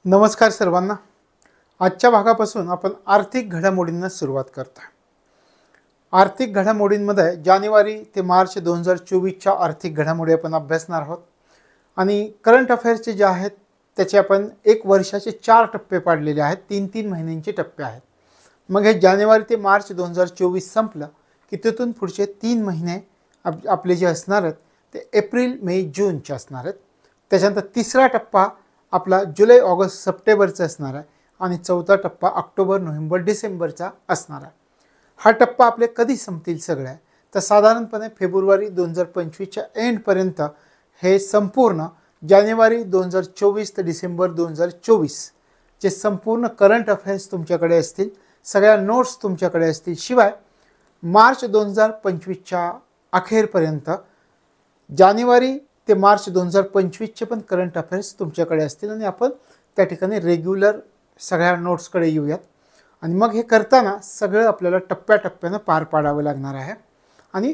नमस्कार सर्वांना। आजच्या भागापासून आपण आर्थिक घडामोडींना सुरुवात करतो। आर्थिक घडामोडींमध्ये जानेवारी ते मार्च 2024च्या आर्थिक घडामोडी आपण अभ्यासणार आहोत आणि करंट अफेअर्सचे जे आहेत त्याचे आपण एक वर्षाचे 4 टप्पे पाडलेले आहेत, 3-3 महिन्यांचे टप्पे आहेत। मग हे जानेवारी ते मार्च 2024 संपलं की तिथून पुढचे 3 महिने आपले जे असणार आहेत ते एप्रिल मे जूनचे असणार आहेत। त्याच्यानंतर तिसरा टप्पा आपला जुलै ऑगस्ट सप्टेंबरचा असणार आहे आणि चौथा टप्पा ऑक्टोबर नोव्हेंबर डिसेंबरचा असणार आहे। हा टप्पा आपले कधी संपतील सगळे तर साधारणपणे फेब्रुवारी 2025च्या एंडपर्यंत हे संपूर्ण जानेवारी 2024 ते डिसेंबर 2024 चे संपूर्ण करंट अफेअर्स तुमच्याकडे असतील, सगळ्या नोट्स तुमच्याकडे असतील। शिवाय मार्च 2025च्या अखेरपर्यंत जानेवारी ते मार्च 2025चे पण करंट अफेअर्स तुमच्याकडे असतील आणि आपण त्या ठिकाणी रेग्युलर सगळ्या नोट्सकडे येऊयात। आणि मग हे करताना सगळं आपल्याला टप्प्याटप्प्यानं पार पाडावं लागणार आहे आणि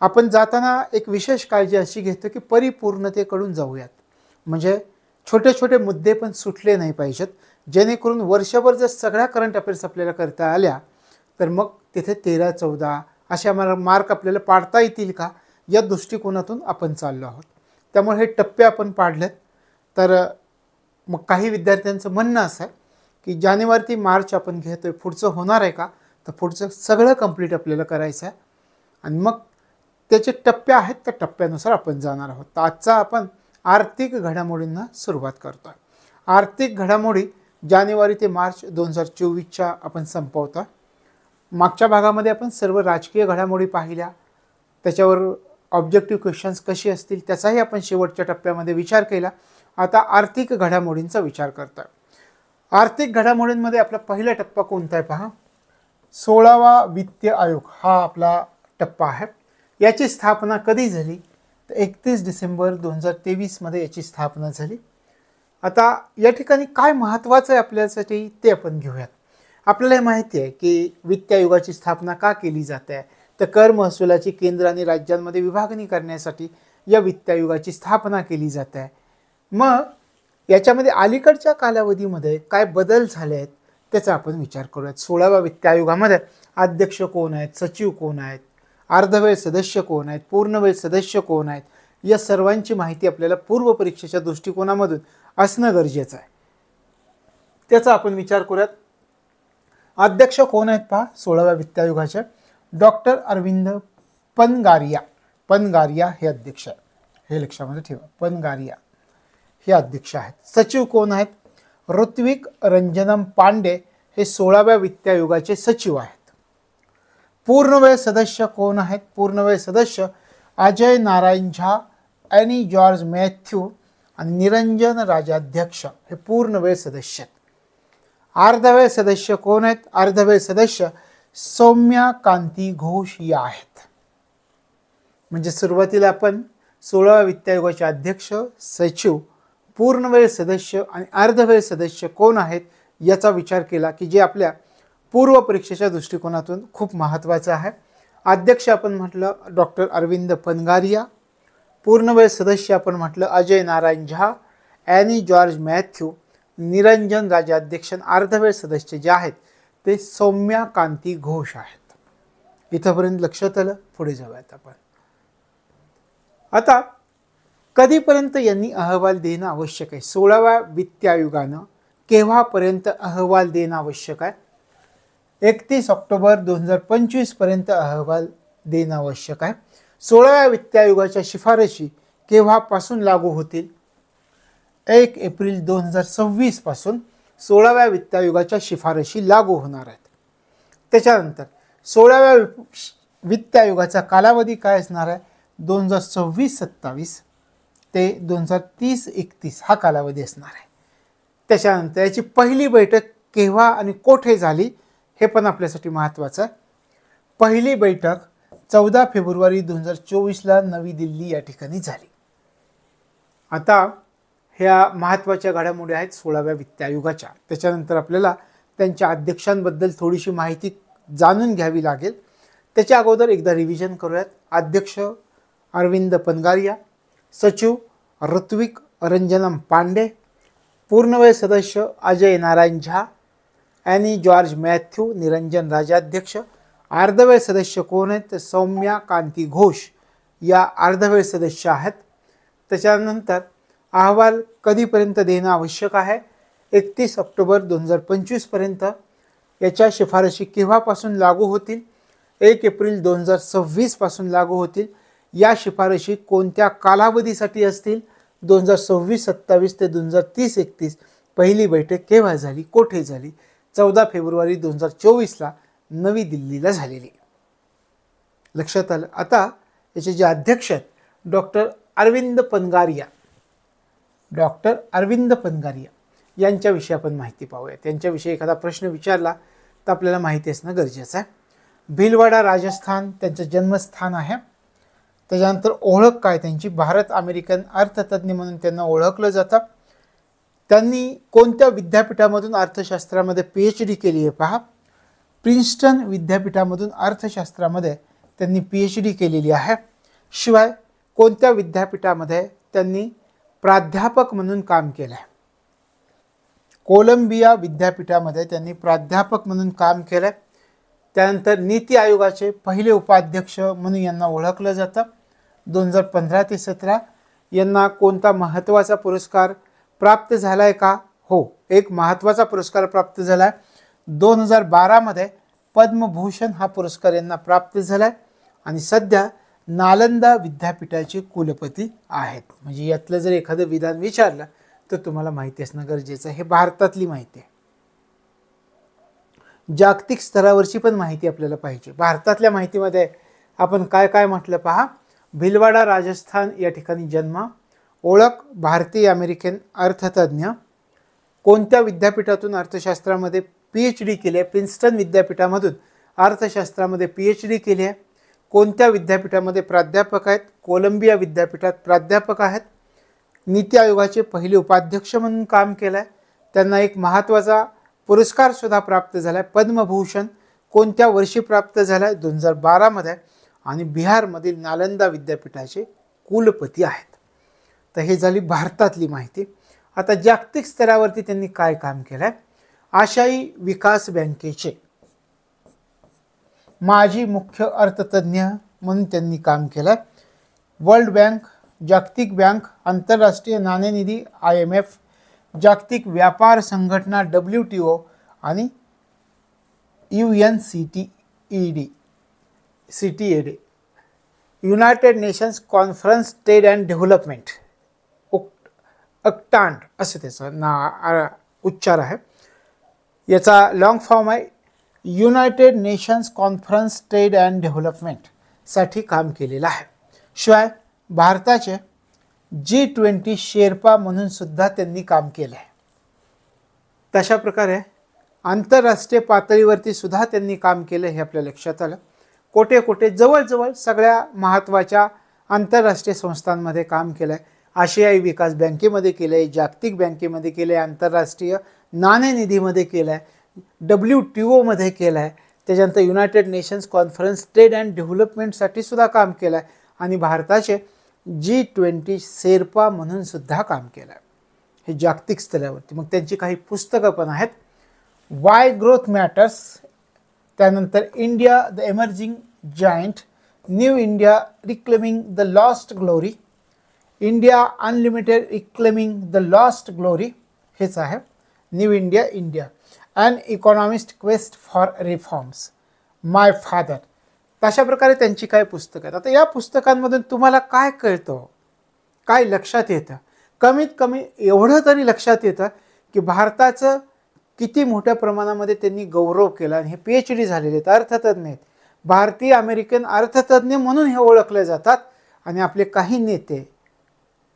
आपण जाताना एक विशेष काळजी अशी घेतो की परिपूर्णतेकडून जाऊयात, म्हणजे छोटे छोटे मुद्दे पण सुटले नाही पाहिजेत, जेणेकरून वर्षभर जर सगळ्या करंट अफेअर्स आपल्याला करता आल्या तर मग तिथे 13-14 अशा मार्क आपल्याला पाडता येतील का या दृष्टिकोनातून आपण चाललो आहोत। त्यामुळे हे टप्पे आपण पाडलेत। तर मग काही विद्यार्थ्यांचं म्हणणं असं आहे की जानेवारी ते मार्च आपण घेतोय, पुढचं होणार आहे का, तर पुढचं सगळं कंप्लीट आपल्याला करायचं आहे आणि मग त्याचे टप्पे आहेत त्या टप्प्यानुसार आपण जाणार आहोत। तर आजचा आपण आर्थिक घडामोडींना सुरुवात करतो आहे। आर्थिक घडामोडी जानेवारी ते मार्च 2024च्या आपण संपवतो। मागच्या भागामध्ये आपण सर्व राजकीय घडामोडी पाहिल्या, त्याच्यावर ऑब्जेक्टिव्ह क्वेश्चन्स कशी असतील त्याचाही आपण शेवटच्या टप्प्यामध्ये विचार केला। आता आर्थिक घडामोडींचा विचार करतोय। आर्थिक घडामोडींमध्ये आपला पहिला टप्पा कोणता आहे पहा, 16वा वित्त आयोग हा आपला टप्पा आहे। याची स्थापना कधी झाली तर 31 डिसेंबर 2023 मध्ये याची स्थापना झाली। आता या ठिकाणी काय महत्त्वाचं आहे आपल्यासाठी ते आपण घेऊयात। आपल्याला हे माहिती आहे की वित्त आयोगाची स्थापना का केली जाते आहे, तर कर महसुलाची केंद्र आणि राज्यांमध्ये विभागणी करण्यासाठी या वित्त आयोगाची स्थापना केली जाते आहे। मग याच्यामध्ये अलीकडच्या कालावधीमध्ये काय बदल झाले आहेत त्याचा आपण विचार करूयात। 16व्या वित्त आयोगामध्ये अध्यक्ष कोण आहेत, सचिव कोण आहेत, अर्धवेळ सदस्य कोण आहेत, पूर्णवेळ सदस्य कोण आहेत, या सर्वांची माहिती आपल्याला पूर्व परीक्षेच्या दृष्टिकोनामधून असणं गरजेचं आहे, त्याचा आपण विचार करूयात। अध्यक्ष कोण आहेत पहा 16व्या वित्त आयोगाचे, डॉक्टर अरविंद पनगारिया हे अध्यक्ष आहे, हे लक्षामध्ये ठेवा, पनगारिया हे अध्यक्ष आहेत। सचिव कोण आहेत, ऋत्विक रंजनम पांडे हे 16व्या वित्त आयोगाचे सचिव आहेत। पूर्णवेळ सदस्य कोण आहेत, पूर्णवेळ सदस्य अजय नारायण झा, एनी जॉर्ज मॅथ्यू आणि निरंजन राजाध्यक्ष हे पूर्णवेळ सदस्य आहेत। अर्धवेळ सदस्य कोण आहेत, अर्धवेळ सदस्य सौम्या कांती घोष या आहेत। म्हणजे सुरुवातीला आपण 16व्या वित्त आयोगाचे अध्यक्ष, सचिव, पूर्णवेळ सदस्य आणि अर्धवेळ सदस्य कोण आहेत याचा विचार केला की जे आपल्या पूर्व परीक्षेच्या दृष्टिकोनातून खूप महत्त्वाचं आहे। अध्यक्ष आपण म्हटलं डॉक्टर अरविंद पनगारिया, पूर्णवेळ सदस्य आपण म्हटलं अजय नारायण झा, एनी जॉर्ज मॅथ्यू, निरंजन राजाध्यक्ष, अर्धवेळ सदस्य जे आहेत ते सौम्या कांती घोष आहेत। इथपर्यंत लक्षात आलं, पुढे जाऊयात आपण। आता कधीपर्यंत यांनी अहवाल देणं आवश्यक आहे, 16व्या वित्त आयोगानं केव्हापर्यंत अहवाल देणं आवश्यक आहे, 31 ऑक्टोबर 2025 पर्यंत अहवाल देणं आवश्यक आहे। 16व्या वित्त आयोगाच्या शिफारशी केव्हापासून लागू होतील, 1 एप्रिल 2026 पासून 16व्या वित्त आयोगाच्या शिफारशी लागू होणार आहेत। त्याच्यानंतर 16व्या वित्त आयोगाचा कालावधी काय असणार आहे, 2026-27 ते 2030-31 हा कालावधी असणार आहे। त्याच्यानंतर याची पहिली बैठक केव्हा आणि कोठे झाली हे पण आपल्यासाठी महत्त्वाचं आहे। पहिली बैठक 14 फेब्रुवारी 2024ला नवी दिल्ली या ठिकाणी झाली। आता ह्या महत्त्वाच्या घडामोडी आहेत 16व्या वित्त आयोगाच्या। त्याच्यानंतर आपल्याला त्यांच्या अध्यक्षांबद्दल थोडीशी माहिती जाणून घ्यावी लागेल। त्याच्या अगोदर एकदा रिव्हिजन करूयात। अध्यक्ष अरविंद पनगारिया, सचिव ऋत्विक रंजनम पांडे, पूर्णवेळ सदस्य अजय नारायण झा, ॲनी जॉर्ज मॅथ्यू, निरंजन राजाध्यक्ष. अर्धवेळ सदस्य कोण आहेत तर सौम्या कांती घोष या अर्धवेळ सदस्य आहेत. त्याच्यानंतर अहवाल कधीपर्यंत देणं आवश्यक आहे, 31 ऑक्टोबर 2025 पर्यंत. याच्या शिफारशी केव्हापासून लागू होतील, 1 एप्रिल 2026 पासून लागू होतील. या शिफारशी कोणत्या कालावधीसाठी असतील, 2026-27 ते 2030-31. पहिली बैठक केव्हा झाली, कोठे झाली, 14 फेब्रुवारी 2024ला नवी दिल्लीला झालेली. लक्षात आलं. आता याचे जे अध्यक्ष आहेत डॉक्टर अरविंद पनगारिया यांच्याविषयी आपण माहिती पाहूया. त्यांच्याविषयी एखादा प्रश्न विचारला तर आपल्याला माहिती असणं गरजेचं आहे. भीलवाडा राजस्थान त्यांचं जन्मस्थान आहे. त्याच्यानंतर ओळख काय त्यांची, भारत अमेरिकन अर्थतज्ञ म्हणून त्यांना ओळखलं जातं. त्यांनी कोणत्या विद्यापीठामधून अर्थशास्त्रामध्ये PhD केली आहे पहा, प्रिन्स्टन विद्यापीठामधून अर्थशास्त्रामध्ये त्यांनी PhD केलेली आहे. शिवाय कोणत्या विद्यापीठामध्ये त्यांनी प्राध्यापक म्हणून काम केलं आहे, कोलंबिया विद्यापीठामध्ये त्यांनी प्राध्यापक म्हणून काम केलं. त्यानंतर नीती आयोगाचे पहिले उपाध्यक्ष म्हणून यांना ओळखलं जातं. 2015 ते 2017 यांना कोणता महत्त्वाचा पुरस्कार प्राप्त झाला आहे का, हो एक महत्त्वाचा पुरस्कार प्राप्त झाला आहे. 2012 मध्ये पद्मभूषण हा पुरस्कार यांना प्राप्त झाला आहे आणि सध्या नालंदा विद्यापीठाचे कुलपती आहेत. म्हणजे यातलं जर एखादं विधान विचारलं तर तुम्हाला माहिती असणं गरजेचं आहे. हे भारतातली माहिती आहे. जागतिक स्तरावरची पण माहिती आपल्याला पाहिजे. भारतातल्या माहितीमध्ये आपण काय काय म्हटलं पहा, भीलवाडा राजस्थान या ठिकाणी जन्म, ओळख भारतीय अमेरिकन अर्थतज्ञ, कोणत्या विद्यापीठातून अर्थशास्त्रामध्ये PhD केली आहे, प्रिन्स्टन विद्यापीठामधून अर्थशास्त्रामध्ये PhD केली आहे. कोणत्या विद्यापीठामध्ये प्राध्यापक आहेत, कोलंबिया विद्यापीठात प्राध्यापक आहेत. नीती आयोगाचे पहिले उपाध्यक्ष म्हणून काम केलं आहे. त्यांना एक महत्त्वाचा पुरस्कार सुद्धा प्राप्त झाला आहे, पद्मभूषण. कोणत्या वर्षी प्राप्त झाला आहे, 2012 मध्ये. आणि बिहारमधील नालंदा विद्यापीठाचे कुलपती आहेत. तर हे झाली भारतातली माहिती. आता जागतिक स्तरावरती त्यांनी काय काम केलं आहे, आशियाई विकास बँकेचे माजी मुख्य अर्थतज्ञ म्हणून त्यांनी काम केलं. वर्ल्ड बँक, जागतिक बँक, आंतरराष्ट्रीय नाणेनिधी IMF, जागतिक व्यापार संघटना WTO आणि UNCTAD, United Nations Conference Trade and development, UNCTAD असं त्याचा उच्चार आहे. याचा लॉंग फॉर्म आहे United Nations Conference Trade and development साठी काम केलेलं आहे. शिवाय भारताचे G20 शेर्पा म्हणून सुद्धा त्यांनी काम केलं आहे. तशा प्रकारे आंतरराष्ट्रीय पातळीवरती सुद्धा त्यांनी काम केलं हे आपल्या लक्षात आलं. कोठे कोठे, जवळजवळ सगळ्या महत्त्वाच्या आंतरराष्ट्रीय संस्थांमध्ये काम केलं आहे. आशियाई विकास बँकेमध्ये केलं आहे, जागतिक बँकेमध्ये केलं आहे, आंतरराष्ट्रीय नाणेनिधीमध्ये केलं आहे, WTO मध्ये केलं आहे. त्याच्यानंतर United Nations Conference Trade and डेव्हलपमेंटसाठी सुद्धा काम केलं आहे आणि भारताचे G20 शेर्पा म्हणून सुद्धा काम केलं आहे. हे जागतिक स्तरावरती. मग त्यांची काही पुस्तकं पण आहेत. वाय ग्रोथ मॅटर्स, त्यानंतर India the emerging giant, new India reclaiming the lost glory, India unlimited reclaiming the lost glory, हेच आहे new India, an economist quest for reforms, my father. तशा प्रकारे त्यांची काय पुस्तकं आहेत. आता या पुस्तकांमधून तुम्हाला काय कळतं, काय लक्षात येतं, कमीत कमी एवढं तरी लक्षात येतं की भारताचं किती मोठ्या प्रमाणामध्ये त्यांनी गौरव केला. आणि हे PhD झालेले आहेत, अर्थतज्ञ आहेत, भारतीय अमेरिकन अर्थतज्ञ म्हणून हे ओळखले जातात. आणि आपले काही नेते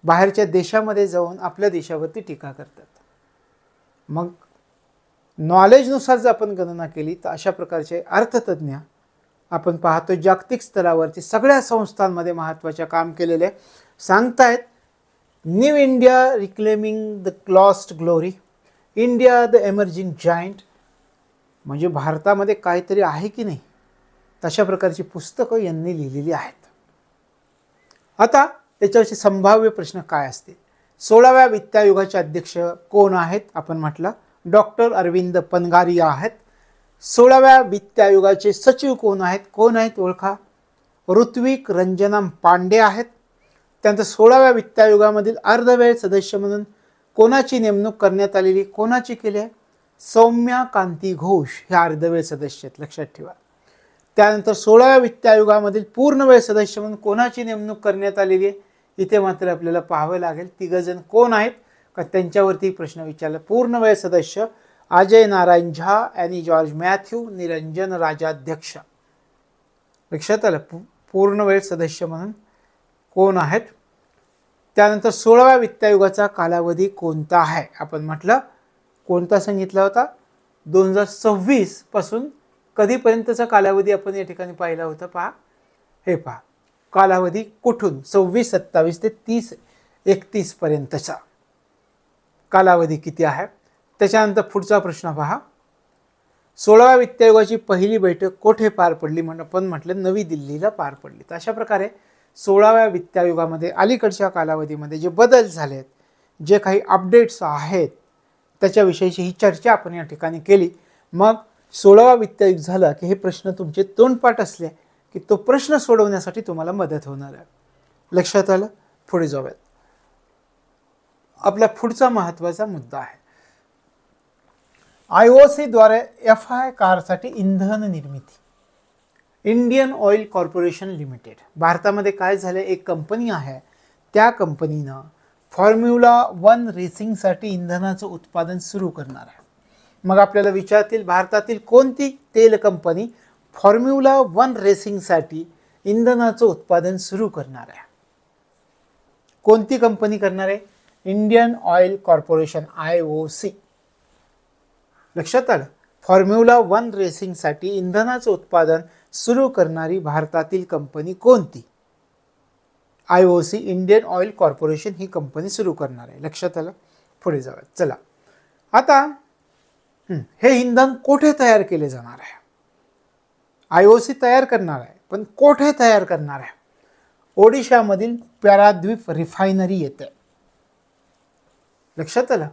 बाहेरच्या देशामध्ये जाऊन आपल्या देशावरती टीका करतात. मग नॉलेजनुसार जर आपण गणना केली तर अशा प्रकारचे अर्थतज्ञ आपण पाहतो जागतिक स्तरावरती सगळ्या संस्थांमध्ये महत्त्वाच्या काम केलेले सांगतायत. New India reclaiming the lost glory, India the emerging giant, म्हणजे भारतामध्ये काहीतरी आहे की नाही, तशा प्रकारची पुस्तकं यांनी लिहिलेली आहेत. आता याच्यावरचे संभाव्य प्रश्न काय असतील. 16व्या वित्त आयोगाचे अध्यक्ष कोण आहेत? आपण म्हटलं डॉक्टर अरविंद पनगारिया आहेत. 16व्या वित्त आयोगाचे सचिव कोण आहेत? ओळखा. ऋत्विक रंजनम पांडे आहेत. त्यानंतर 16व्या वित्त आयोगामधील अर्धवेळ सदस्य म्हणून कोणाची नेमणूक करण्यात आलेली? कोणाची केली आहे? सौम्या कांती घोष हे अर्धवेळ सदस्य आहेत, लक्षात ठेवा. त्यानंतर 16व्या वित्त आयोगामधील पूर्णवेळ सदस्य म्हणून कोणाची नेमणूक करण्यात आलेली आहे? इथे मात्र आपल्याला पाहावं लागेल तिघजण कोण आहेत का त्यांच्यावरती प्रश्न विचारला. पूर्णवेळ सदस्य अजय नारायण झा, अॅनी जॉर्ज मॅथ्यू, निरंजन राजाध्यक्ष. लक्षात आलं? पूर्णवेळ सदस्य म्हणून कोण आहेत? त्यानंतर 16व्या वित्त आयोगाचा कालावधी कोणता आहे? आपण म्हटलं कोणता सांगितला होता? 2026 पासून कधीपर्यंतचा कालावधी आपण या ठिकाणी पाहिला होता. पहा, हे पहा कालावधी कुठून 26, 27 ते 30, 31 पर्यंतचा कालावधी किती आहे. त्याच्यानंतर पुढचा प्रश्न पहा. 16व्या वित्त आयोगाची पहिली बैठक कोठे पार पडली? आपण म्हटलं नवी दिल्लीला पार पडली. तर अशा प्रकारे 16व्या वित्त आयोगामध्ये अलीकडच्या कालावधीमध्ये जे बदल झालेत, जे काही अपडेट्स आहेत त्याच्याविषयीची ही चर्चा आपण या ठिकाणी केली. मग 16वा वित्त आयोग झाला की हे प्रश्न तुमचे तोंडपाठ असले की तो प्रश्न सोडवण्यासाठी तुम्हाला मदत होणार आहे. लक्षात आलं? पुढे जाऊयात. आपला पुढचा महत्त्वाचा मुद्दा आहे IOC द्वारे FI कारसाठी इंधन निर्मिती. Indian Oil Corporation limited. भारतामध्ये काय झालं, एक कंपनी आहे, त्या कंपनीनं फॉर्म्युला 1 रेसिंगसाठी इंधनाचं उत्पादन सुरू करणार आहे. मग आपल्याला विचारतील भारतातील कोणती तेल कंपनी फॉर्म्युला 1 रेसिंगसाठी इंधनाचं उत्पादन सुरू करणार आहे? कोणती कंपनी करणार आहे? Indian Oil corporation IOC. लक्षात आलं? फॉर्म्युला 1 रेसिंगसाठी इंधनाचं उत्पादन सुरू करणारी भारतातील कंपनी कोणती? IOC, इंडियन ऑइल कॉर्पोरेशन ही कंपनी सुरू करणार आहे. लक्षात आलं? पुढे जाऊया. चला आता हे इंधन कोठे तयार केले जाणार आहे? IOC तयार करणार आहे, पण कोठे तयार करणार आहे? ओडिशामधील पॅराद्वीप रिफायनरी येते. लक्षात आलं?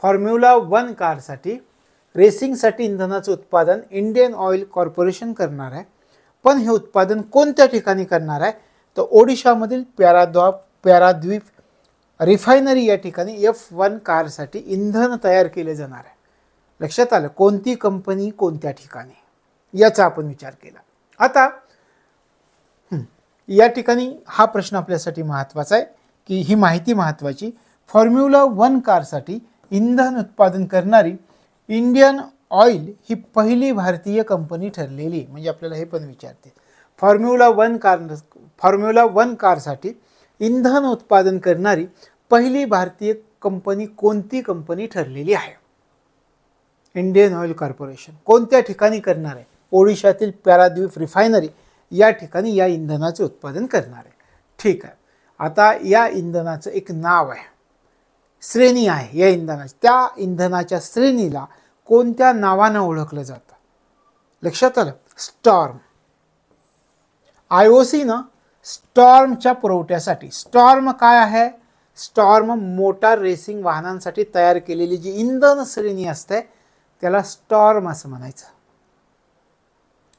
फॉर्म्युला 1 कारसाठी रेसिंगसाठी इंधनाचं उत्पादन इंडियन ऑइल कॉर्पोरेशन करणार आहे, पण हे उत्पादन कोणत्या ठिकाणी करणार आहे? तर ओडिशामधील पॅराद्वीप रिफायनरी या ठिकाणी F1 कारसाठी इंधन तयार केले जाणार आहे. लक्षात आलं? कोणती कंपनी कोणत्या ठिकाणी, याचा आपण विचार केला. आता या ठिकाणी हा प्रश्न आपल्यासाठी महत्त्वाचा आहे की ही माहिती महत्त्वाची. फॉर्म्युला 1 कारसाठी इंधन उत्पादन करणारी इंडियन ऑइल ही पहिली भारतीय कंपनी ठरलेली. म्हणजे आपल्याला हे पण विचारते फॉर्म्युला 1 कारसाठी इंधन उत्पादन करणारी पहिली भारतीय कंपनी कोणती कंपनी ठरलेली आहे? Indian Oil corporation. कोणत्या ठिकाणी करणार आहे? ओडिशातील पॅराद्वीप रिफायनरी या ठिकाणी या इंधनाचे उत्पादन करणार आहे. ठीक आहे. आता या इंधनाचं एक नाव आहे, श्रेणी आहे या इंधनाची. त्या इंधनाच्या श्रेणीला कोणत्या नावानं ओळखलं जातं? लक्षात आलं? स्टॉर्म. IOCनं स्टॉर्मच्या पुरवठ्यासाठी, स्टॉर्म काय आहे? स्टॉर्म मोटार रेसिंग वाहनांसाठी तयार केलेली जी इंधन श्रेणी असते त्याला स्टॉर्म असं म्हणायचं.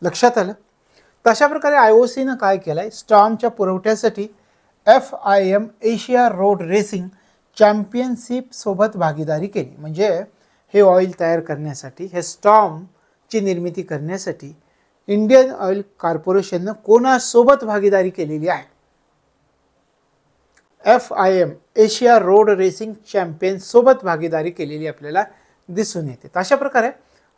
लक्षात आलं? तशा प्रकारे IOCनं काय केलंय, स्टॉर्मच्या पुरवठ्यासाठी FIM Asia road racing championship सोबत भागीदारी केली. म्हणजे हे ऑइल तयार करण्यासाठी, हे स्टॉर्मची निर्मिती करण्यासाठी इंडियन ऑइल कॉर्पोरेशननं कोणासोबत भागीदारी केलेली आहे? FIM Asia road racing champion सोबत भागीदारी केलेली आपल्याला दिसून येते. अशा प्रकारे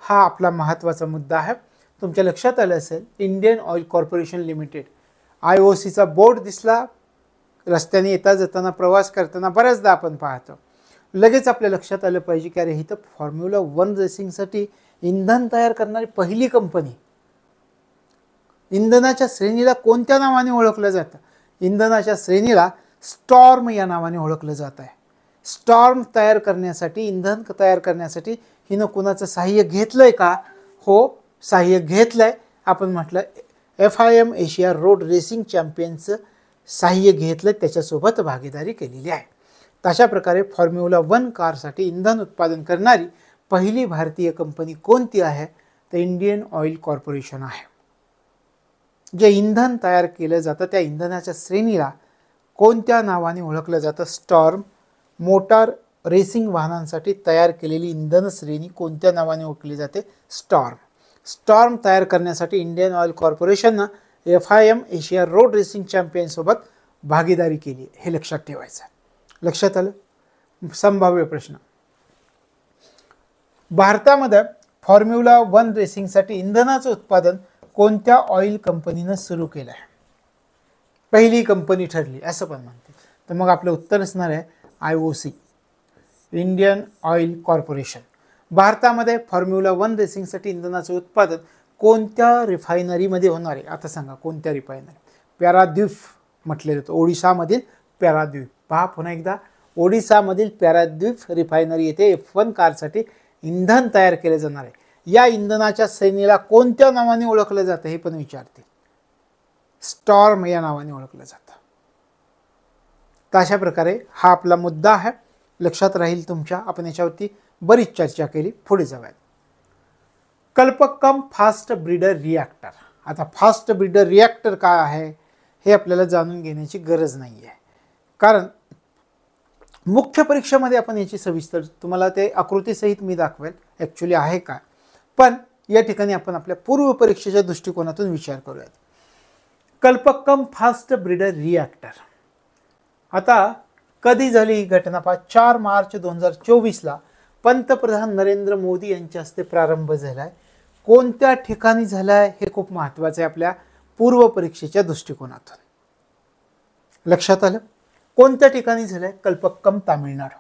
हा आपला महत्त्वाचा मुद्दा आहे. तुमच्या लक्षात आलं असेल इंडियन ऑइल कॉर्पोरेशन लिमिटेड. IOCचा बोर्ड दिसला रस्त्याने येता जाताना, प्रवास करताना बऱ्याचदा आपण पाहतो. लगेच आपल्या लक्षात आलं पाहिजे की अरे ही तर फॉर्म्युला 1 रेसिंगसाठी इंधन तयार करणारी पहिली कंपनी. इंधनाच्या श्रेणीला कोणत्या नावाने ओळखलं जातं? इंधनाच्या श्रेणीला स्टॉर्म या नावाने ओळखलं जात आहे. स्टॉर्म तयार करण्यासाठी, इंधन तयार करण्यासाठी हिनं कुणाचं सहाय्य घेतलंय का? हो, सहाय्य घेतलंय. आपण म्हटलं FIM एशिया रोड रेसिंग चॅम्पियनचं सहाय्य घेतलं, त्याच्यासोबत भागीदारी केलेली आहे. तशा प्रकारे फॉर्म्युला 1 कारसाठी इंधन उत्पादन करणारी पहिली भारतीय कंपनी कोणती आहे? तर इंडियन ऑइल कॉर्पोरेशन आहे. जे इंधन तयार केलं जातं त्या इंधनाच्या श्रेणीला कोणत्या नावाने ओळखलं जातं? स्टॉर्म. मोटार रेसिंग वाहनांसाठी तयार केलेली इंधन श्रेणी कोणत्या नावाने ओळखली जाते? स्टॉर्म. स्टॉर्म तयार करण्यासाठी Indian oil कॉर्पोरेशननं FIM Asia road racing champion सोबत भागीदारी केली. हे लक्षात ठेवायचं. लक्षात आलं? संभाव्य प्रश्न. भारतामध्ये फॉर्म्युला 1 रेसिंगसाठी इंधनाचं उत्पादन कोणत्या ऑइल कंपनीनं सुरू केलं आहे? पहिली कंपनी ठरली असं पण म्हणते. तर मग आपलं उत्तर असणार आहे IOC, इंडियन ऑइल कॉर्पोरेशन. भारतामध्ये फॉर्म्युला 1 रेसिंगसाठी इंधनाचं उत्पादन कोणत्या रिफायनरीमध्ये होणार आहे? आता सांगा कोणत्या रिफायनरी? पॅराद्वीप म्हटलेलं होतं, ओडिशामधील पॅराद्वीप. पहा पुन्हा एकदा, ओडिशामधील पॅराद्वीप रिफायनरी येथे F1 कारसाठी इंधन तयार केले जाणार आहे. या इंधनाच्या श्रेणीला कोणत्या नावाने ओळखलं जातं हे पण विचारते. स्टॉर्म या नावाने ओळखलं जातं. तर अशा प्रकारे हा आपला मुद्दा आहे, लक्षात राहील तुमच्या. आपण याच्यावरती बरीच चर्चा केली. पुढे जाऊयात. Kalpakkam fast breeder reactor. आता फास्ट ब्रीडर रिॲक्टर काय आहे हे आपल्याला जाणून घेण्याची गरज नाही आहे, कारण मुख्य परीक्षेमध्ये आपण याची सविस्तर तुम्हाला ते आकृतीसहित मी दाखवेल ॲक्च्युली आहे का. पण या ठिकाणी आपण आपल्या पूर्व परीक्षेच्या दृष्टिकोनातून विचार करूयात. Kalpakkam fast breeder reactor. आता कधी झाली ही घटना? 4 मार्च 2024ला पंतप्रधान नरेंद्र मोदी यांच्या हस्ते प्रारंभ झाला आहे. कोणत्या ठिकाणी झाला आहे हे खूप महत्त्वाचं आहे आपल्या पूर्व परीक्षेच्या दृष्टिकोनातून. लक्षात आलं? कोणत्या ठिकाणी झालं आहे? कल्पक्कम, तामिळनाडू.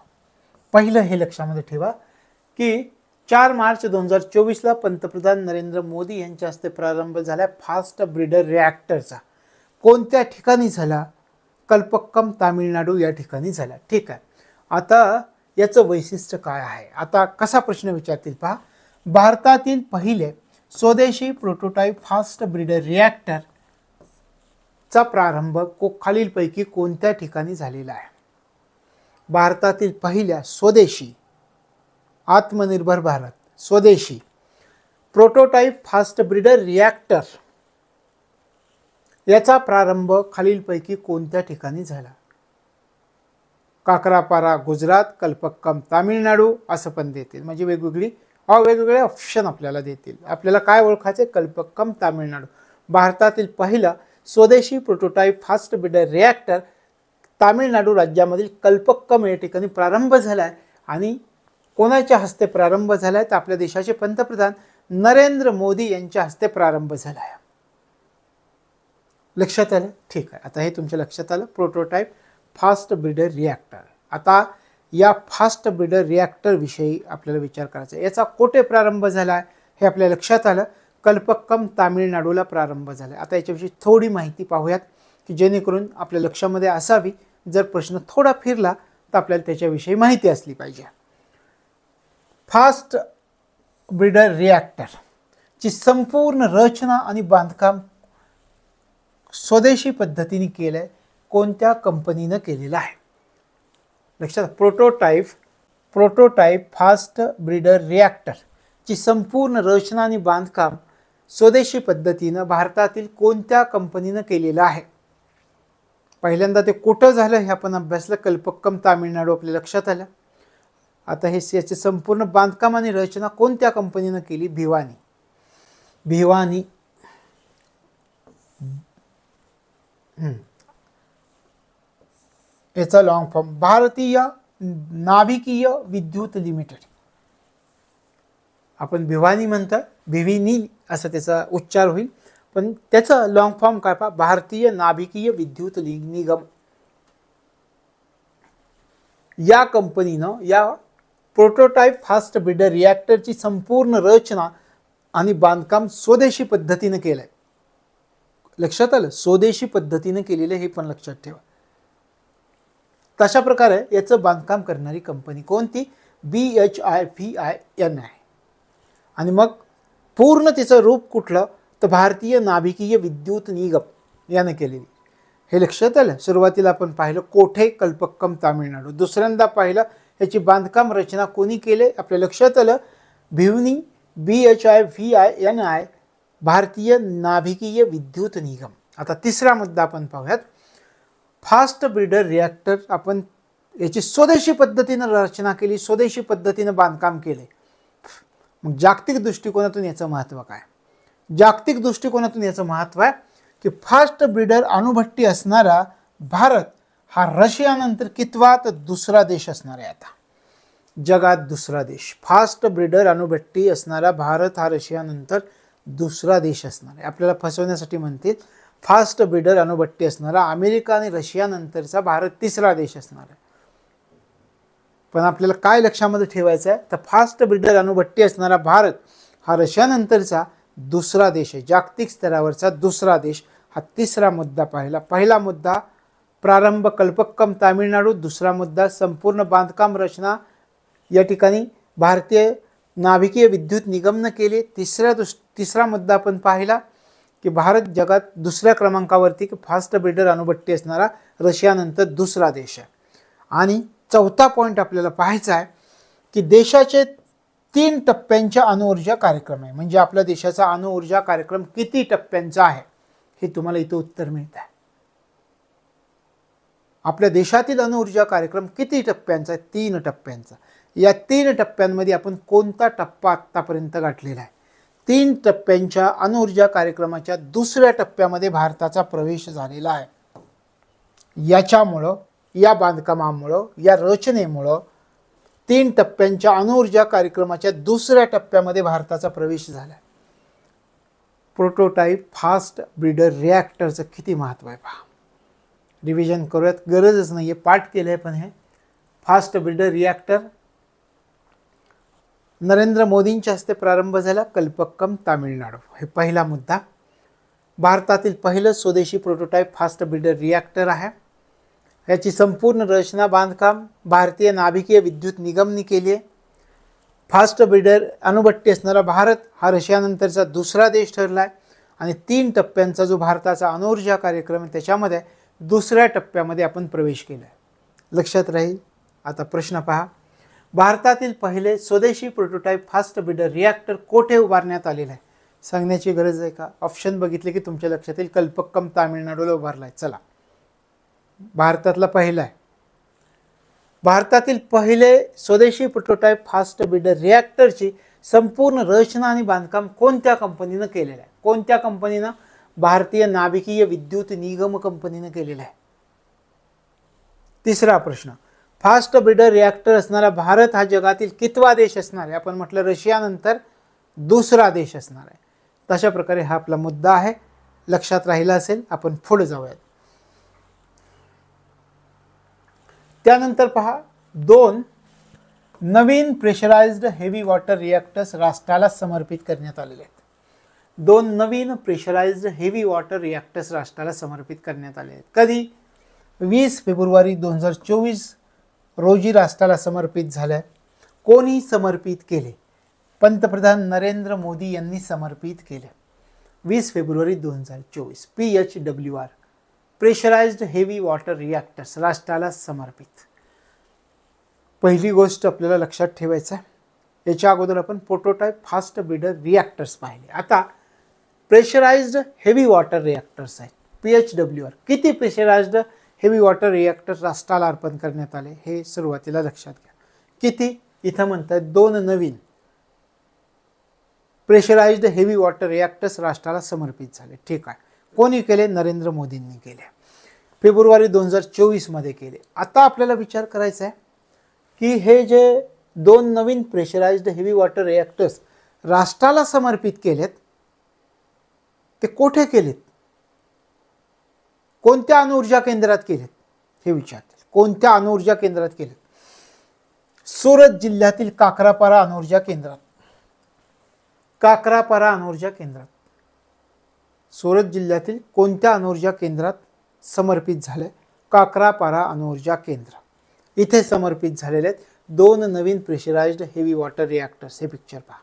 पहिलं हे लक्षामध्ये ठेवा की 4 मार्च 2024ला पंतप्रधान नरेंद्र मोदी यांच्या हस्ते प्रारंभ झाला फास्ट ब्रीडर रिॲक्टरचा. कोणत्या ठिकाणी झाला? कल्पक्कम, तामिळनाडू या ठिकाणी झाला. ठीक आहे. आता याचं वैशिष्ट्य काय आहे? आता कसा प्रश्न विचारतील पहा. भारतातील पहिले स्वदेशी प्रोटोटाइप फास्ट ब्रीडर रिॲक्टर चा प्रारंभ खालीलपैकी कोणत्या ठिकाणी झालेला आहे? भारतातील पहिल्या स्वदेशी, आत्मनिर्भर भारत, स्वदेशी प्रोटोटाइप फास्ट ब्रीडर रिॲक्टर याचा प्रारंभ खालीलपैकी कोणत्या ठिकाणी झाला? काकरापारा गुजरात, कल्पक्कम तामिळनाडू असं पण देतील. म्हणजे वेगवेगळे ऑप्शन आपल्याला देतील. आपल्याला काय ओळखायचे? कल्पक्कम, तामिळनाडू. भारतातील पहिला स्वदेशी prototype fast breeder reactor Tamil Nadu राज्यामधील कल्पक्कम या ठिकाणी प्रारंभ झाला आहे. आणि कोणाच्या हस्ते प्रारंभ झाला आहे? तर आपल्या देशाचे पंतप्रधान नरेंद्र मोदी यांच्या हस्ते प्रारंभ झाला आहे. लक्षात आलं? ठीक आहे. आता हे तुमच्या लक्षात आलं, प्रोटोटाइप फास्ट ब्रीडर रिॲक्टर. आता या फास्ट ब्रीडर रिॲक्टर विषयी आपल्याला विचार करायचा आहे. याचा कोठे प्रारंभ झाला आहे हे आपल्या लक्षात आलं. कल्पक्कम, तामिळनाडूला प्रारंभ झाला. आता याच्याविषयी थोडी माहिती पाहूयात की जेणेकरून आपल्या लक्षामध्ये असावी. जर प्रश्न थोडा फिरला तर आपल्याला त्याच्याविषयी माहिती असली पाहिजे. फास्ट ब्रीडर रिॲक्टरची संपूर्ण रचना आणि बांधकाम स्वदेशी पद्धतीने केलं आहे. कोणत्या कंपनीनं केलेलं आहे? लक्षात. प्रोटोटाइप फास्ट ब्रीडर रिॲक्टरची संपूर्ण रचना आणि बांधकाम स्वदेशी पद्धतीनं भारतातील कोणत्या कंपनीनं केलेलं आहे? पहिल्यांदा ते कुठं झालं हे आपण अभ्यासलं. कल्पक्कम, तामिळनाडू आपल्या लक्षात आलं. आता हे याचे संपूर्ण बांधकाम आणि रचना कोणत्या कंपनीनं केली? भिवानी. याचा लॉंग फॉर्म भारतीय नाभिकीय विद्युत लिमिटेड. आपण भिवानी म्हणतात, भिविनी असं त्याचा उच्चार होईल, पण त्याचा लॉंग फॉर्म काय पहा? भारतीय नाभिकीय विद्युत निगम. या कंपनीनं या प्रोटोटाइप फास्ट ब्रीडर रिॲक्टरची संपूर्ण रचना आणि बांधकाम स्वदेशी पद्धतीने केलंय. लक्षात आलं? स्वदेशी पद्धतीने केलेलं हे पण लक्षात ठेवा. तशा प्रकारे याचं बांधकाम करणारी कंपनी कोणती? BHIVIN आहे. आणि मग पूर्ण तिचं रूप कुठलं? तर भारतीय नाभिकीय विद्युत निगम याने केलेली. हे लक्षात आलं. सुरुवातीला आपण पाहिलं कोठे कल्पक्कम तामिळनाडू. दुसऱ्यांदा पाहिलं याची बांधकाम रचना कोणी केले आपल्या लक्षात आलं. भिवनी BHIVINI भारतीय नाभिकीय विद्युत निगम. आता तिसरा मुद्दा आपण पाहूयात. फास्ट ब्रीडर रिॲक्टर आपण याची स्वदेशी पद्धतीने रचना केली, स्वदेशी पद्धतीने बांधकाम केले. मग जागतिक दृष्टिकोनातून याचं महत्त्व काय? जागतिक दृष्टिकोनातून याचं महत्त्व आहे की फास्ट ब्रीडर अणुभट्टी असणारा भारत हा रशियानंतर कितवा तर दुसरा देश असणार आहे. आता जगात दुसरा देश फास्ट ब्रीडर अणुभट्टी असणारा भारत हा रशियानंतर दुसरा देश असणार आहे. आपल्याला फसवण्यासाठी म्हणतील फास्ट ब्रीडर अणुभट्टी असणारा अमेरिका आणि रशियानंतरचा भारत तिसरा देश असणार आहे. पण आपल्याला काय लक्षामध्ये ठेवायचं आहे तर फास्ट ब्रीडर अणुभट्टी असणारा भारत हा रशियानंतरचा दुसरा देश आहे, जागतिक स्तरावरचा दुसरा देश. हा तिसरा मुद्दा पाहिला. पहिला मुद्दा प्रारंभ कल्पक्कम तामिळनाडू, दुसरा मुद्दा संपूर्ण बांधकाम रचना या ठिकाणी भारतीय नाभिकीय विद्युत निगमनं केले. तिसरा मुद्दा आपण पाहिला की भारत जगात दुसऱ्या क्रमांकावरती की फास्ट ब्रीडर अणुभट्टी असणारा रशियानंतर दुसरा देश आहे. आणि चौथा पॉईंट आपल्याला पाहायचा आहे की देशाचे 3 टप्प्यांच्या अणुऊर्जा कार्यक्रम आहे. म्हणजे आपल्या देशाचा अणुऊर्जा कार्यक्रम किती टप्प्यांचा आहे हे तुम्हाला इथं उत्तर मिळत आहे. आपल्या देशातील अणुऊर्जा कार्यक्रम किती टप्प्यांचा आहे? 3 टप्प्यांचा. या 3 टप्प्यांमध्ये आपण कोणता टप्पा आत्तापर्यंत गाठलेला आहे? 3 टप्प्यांच्या अणुऊर्जा कार्यक्रमाच्या दुसऱ्या टप्प्यामध्ये भारताचा प्रवेश झालेला आहे. याच्यामुळं, या बांधकामामुळं, या रचनेमुळं 3 टप्प्यांच्या अणुऊर्जा कार्यक्रमाच्या दुसऱ्या टप्प्यामध्ये भारताचा प्रवेश झाला. प्रोटोटाईप फास्ट ब्रीडर रिॲक्टरचं किती महत्त्व आहे पहा. रिव्हिजन करूयात, गरजच नाही आहे, पाठ केलं आहे. पण हे फास्ट ब्रीडर रिॲक्टर नरेंद्र मोदींच्या हस्ते प्रारंभ झाला, कल्पक्कम तामिळनाडू. हे पहिला मुद्दा. भारतातील पहिलं स्वदेशी प्रोटोटाईप फास्ट ब्रीडर रिॲक्टर आहे. याची संपूर्ण रचना बांधकाम भारतीय नाभिकीय विद्युत निगमनी केली आहे. फास्ट ब्रीडर अणुभट्टी असणारा भारत हा रशियानंतरचा दुसरा देश ठरला आहे. आणि 3 टप्प्यांचा जो भारताचा अणुऊर्जा कार्यक्रम आहे त्याच्यामध्ये दुसऱ्या टप्प्यामध्ये आपण प्रवेश केला आहे. लक्षात राहील. आता प्रश्न पहा. भारतातील पहिले स्वदेशी प्रोटोटाईप फास्ट ब्रीडर रिॲक्टर कोठे उभारण्यात आलेलं आहे? सांगण्याची गरज आहे का? ऑप्शन बघितले की तुमच्या लक्षात येईल. कल्पक्कम तामिळनाडूला उभारला आहे. चला, भारतातला पहिला आहे. भारतातील पहिले स्वदेशी प्रोटोटाईप फास्ट ब्रीडर रिॲक्टरची संपूर्ण रचना आणि बांधकाम कोणत्या कंपनीनं केलेलं आहे? कोणत्या कंपनीनं? भारतीय नाभिकीय विद्युत निगम कंपनीनं केलेलं आहे. तिसरा प्रश्न. फास्ट ब्रीडर रिॲक्टर असणारा भारत हा जगातील कितवा देश असणार आहे? आपण म्हटलं रशियानंतर दुसरा देश असणार आहे. तशा प्रकारे हा आपला मुद्दा आहे, लक्षात राहिला असेल. आपण पुढे जाऊयात. त्यानंतर पहा, 2 नवीन प्रेशराइज्ड हेवी वॉटर रिॲक्टर्स राष्ट्राला समर्पित करण्यात आलेले आहेत. 2 नवीन प्रेशराइज्ड हेवी वॉटर रिॲक्टर्स राष्ट्राला समर्पित करण्यात आले आहेत. कधी? 20 फेब्रुवारी 2024 रोजी राष्ट्राला समर्पित झाल्या. कोणी समर्पित केले? पंतप्रधान नरेंद्र मोदी यांनी समर्पित केले. 20 फेब्रुवारी 2024 PHWR pressurised heavy water reactors राष्ट्राला समर्पित. पहिली गोष्ट आपल्याला लक्षात ठेवायचं आहे, याच्या अगोदर आपण प्रोटोटाईप फास्ट ब्रीडर रिॲक्टर्स पाहिले. आता प्रेशराइज्ड हेवी वॉटर रिॲक्टर्स आहेत PHWR. किती प्रेशराइज्ड हेवी वॉटर रिॲक्टर्स राष्ट्राला अर्पण करण्यात आले हे सुरुवातीला लक्षात घ्या. किती? इथं म्हणतात 2 नवीन प्रेशराइज्ड हेवी वॉटर रिॲक्टर्स राष्ट्राला समर्पित झाले. ठीक आहे. कोणी केले? नरेंद्र मोदींनी केले. फेब्रुवारी 2024 मध्ये केले. आता आपल्याला विचार करायचा आहे की हे जे 2 नवीन प्रेशराइज्ड हेवी वॉटर रिॲक्टर्स राष्ट्राला समर्पित केलेत ते कोठे केलेत? कोणत्या अणुऊर्जा केंद्रात केलेत हे विचारतील. कोणत्या अणुऊर्जा केंद्रात केलेत? सूरत जिल्ह्यातील काकरापारा अणुऊर्जा केंद्रात. काकरापारा अणुऊर्जा केंद्रात. सूरत जिल्ह्यातील कोणत्या अणुऊर्जा केंद्रात समर्पित झाले? काकरापारा अणुऊर्जा केंद्र. इथे समर्पित झालेले आहेत 2 नवीन प्रेशराइज्ड हेवी वॉटर रिॲक्टर्स. हे पिक्चर पहा.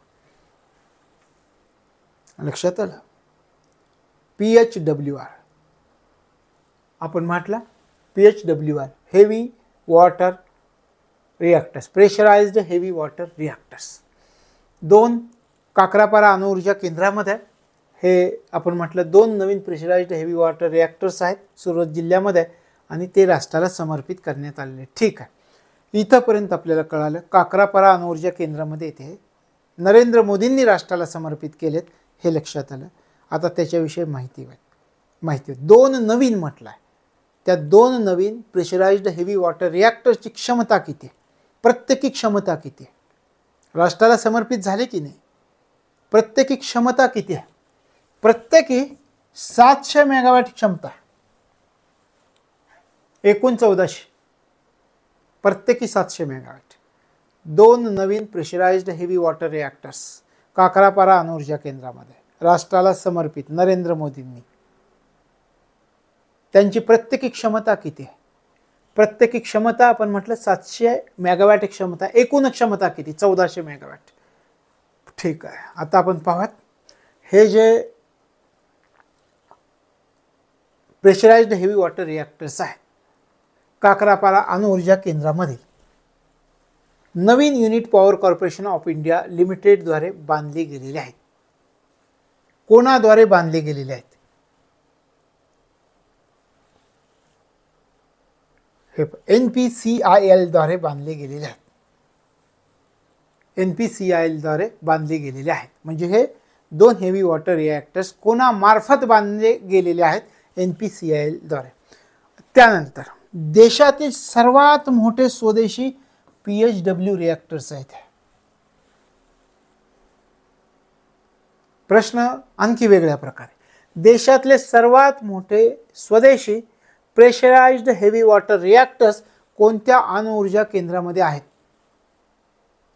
लक्षात आलं? PHWR आपण म्हटला PHWR, heavy water reactors, pressurised heavy water reactors. 2 Kakrapar अणुऊर्जा केंद्रामध्ये हे आपण म्हटलं 2 नवीन प्रेशराइज्ड हेवी वॉटर रिॲक्टर्स आहेत सुरत जिल्ह्यामध्ये आणि ते राष्ट्राला समर्पित करण्यात आलेले. ठीक आहे, इथंपर्यंत आपल्याला कळालं काकरापारा अणुऊर्जा केंद्रामध्ये येते नरेंद्र मोदींनी राष्ट्राला समर्पित केलेत हे लक्षात आलं. आता त्याच्याविषयी माहिती 2 नवीन म्हटलं आहे, त्या 2 नवीन प्रेशराइज्ड हेवी वॉटर रिॲक्टर्सची क्षमता किती आहे, प्रत्येकी क्षमता किती आहे, राष्ट्राला समर्पित झाले की नाही, प्रत्येकी क्षमता किती आहे, प्रत्येकी 700 मेगावॅट क्षमता, एकूण 1400, प्रत्येकी 700 मेगावॅट. 2 नवीन pressurised heavy water reactors Kakrapar अणुऊर्जा केंद्रामध्ये राष्ट्राला समर्पित नरेंद्र मोदींनी. त्यांची प्रत्येकी क्षमता किती आहे, प्रत्येकी क्षमता आपण म्हटलं 700 मेगावॅट क्षमता, एकूण क्षमता किती, 1400 मेगावॅट. ठीक आहे, आता आपण पाहूयात हे जे प्रेशराइज्ड हेवी वॉटर रिॲक्टर्स आहेत काकरापारा अणुऊर्जा केंद्रामधील नवीन unit Power Corporation of India लिमिटेडद्वारे बांधले गेलेले आहेत. कोणाद्वारे बांधले गेलेले आहेत, हे NPCIL द्वारे बांधले गेलेले आहेत. NPCIL द्वारे बांधले गेलेले आहेत. म्हणजे हे 2 हेवी वॉटर रिॲक्टर्स कोणामार्फत बांधले गेलेले आहेत, NPCIL द्वारे. त्यानंतर देशातील सर्वात मोठे स्वदेशी PHW रिॲक्टर्स आहेत. प्रश्न आणखी वेगळ्या प्रकारे, देशातले सर्वात मोठे स्वदेशी प्रेशराइज्ड हेवी वॉटर रिॲक्टर्स कोणत्या अणुऊर्जा केंद्रामध्ये आहेत,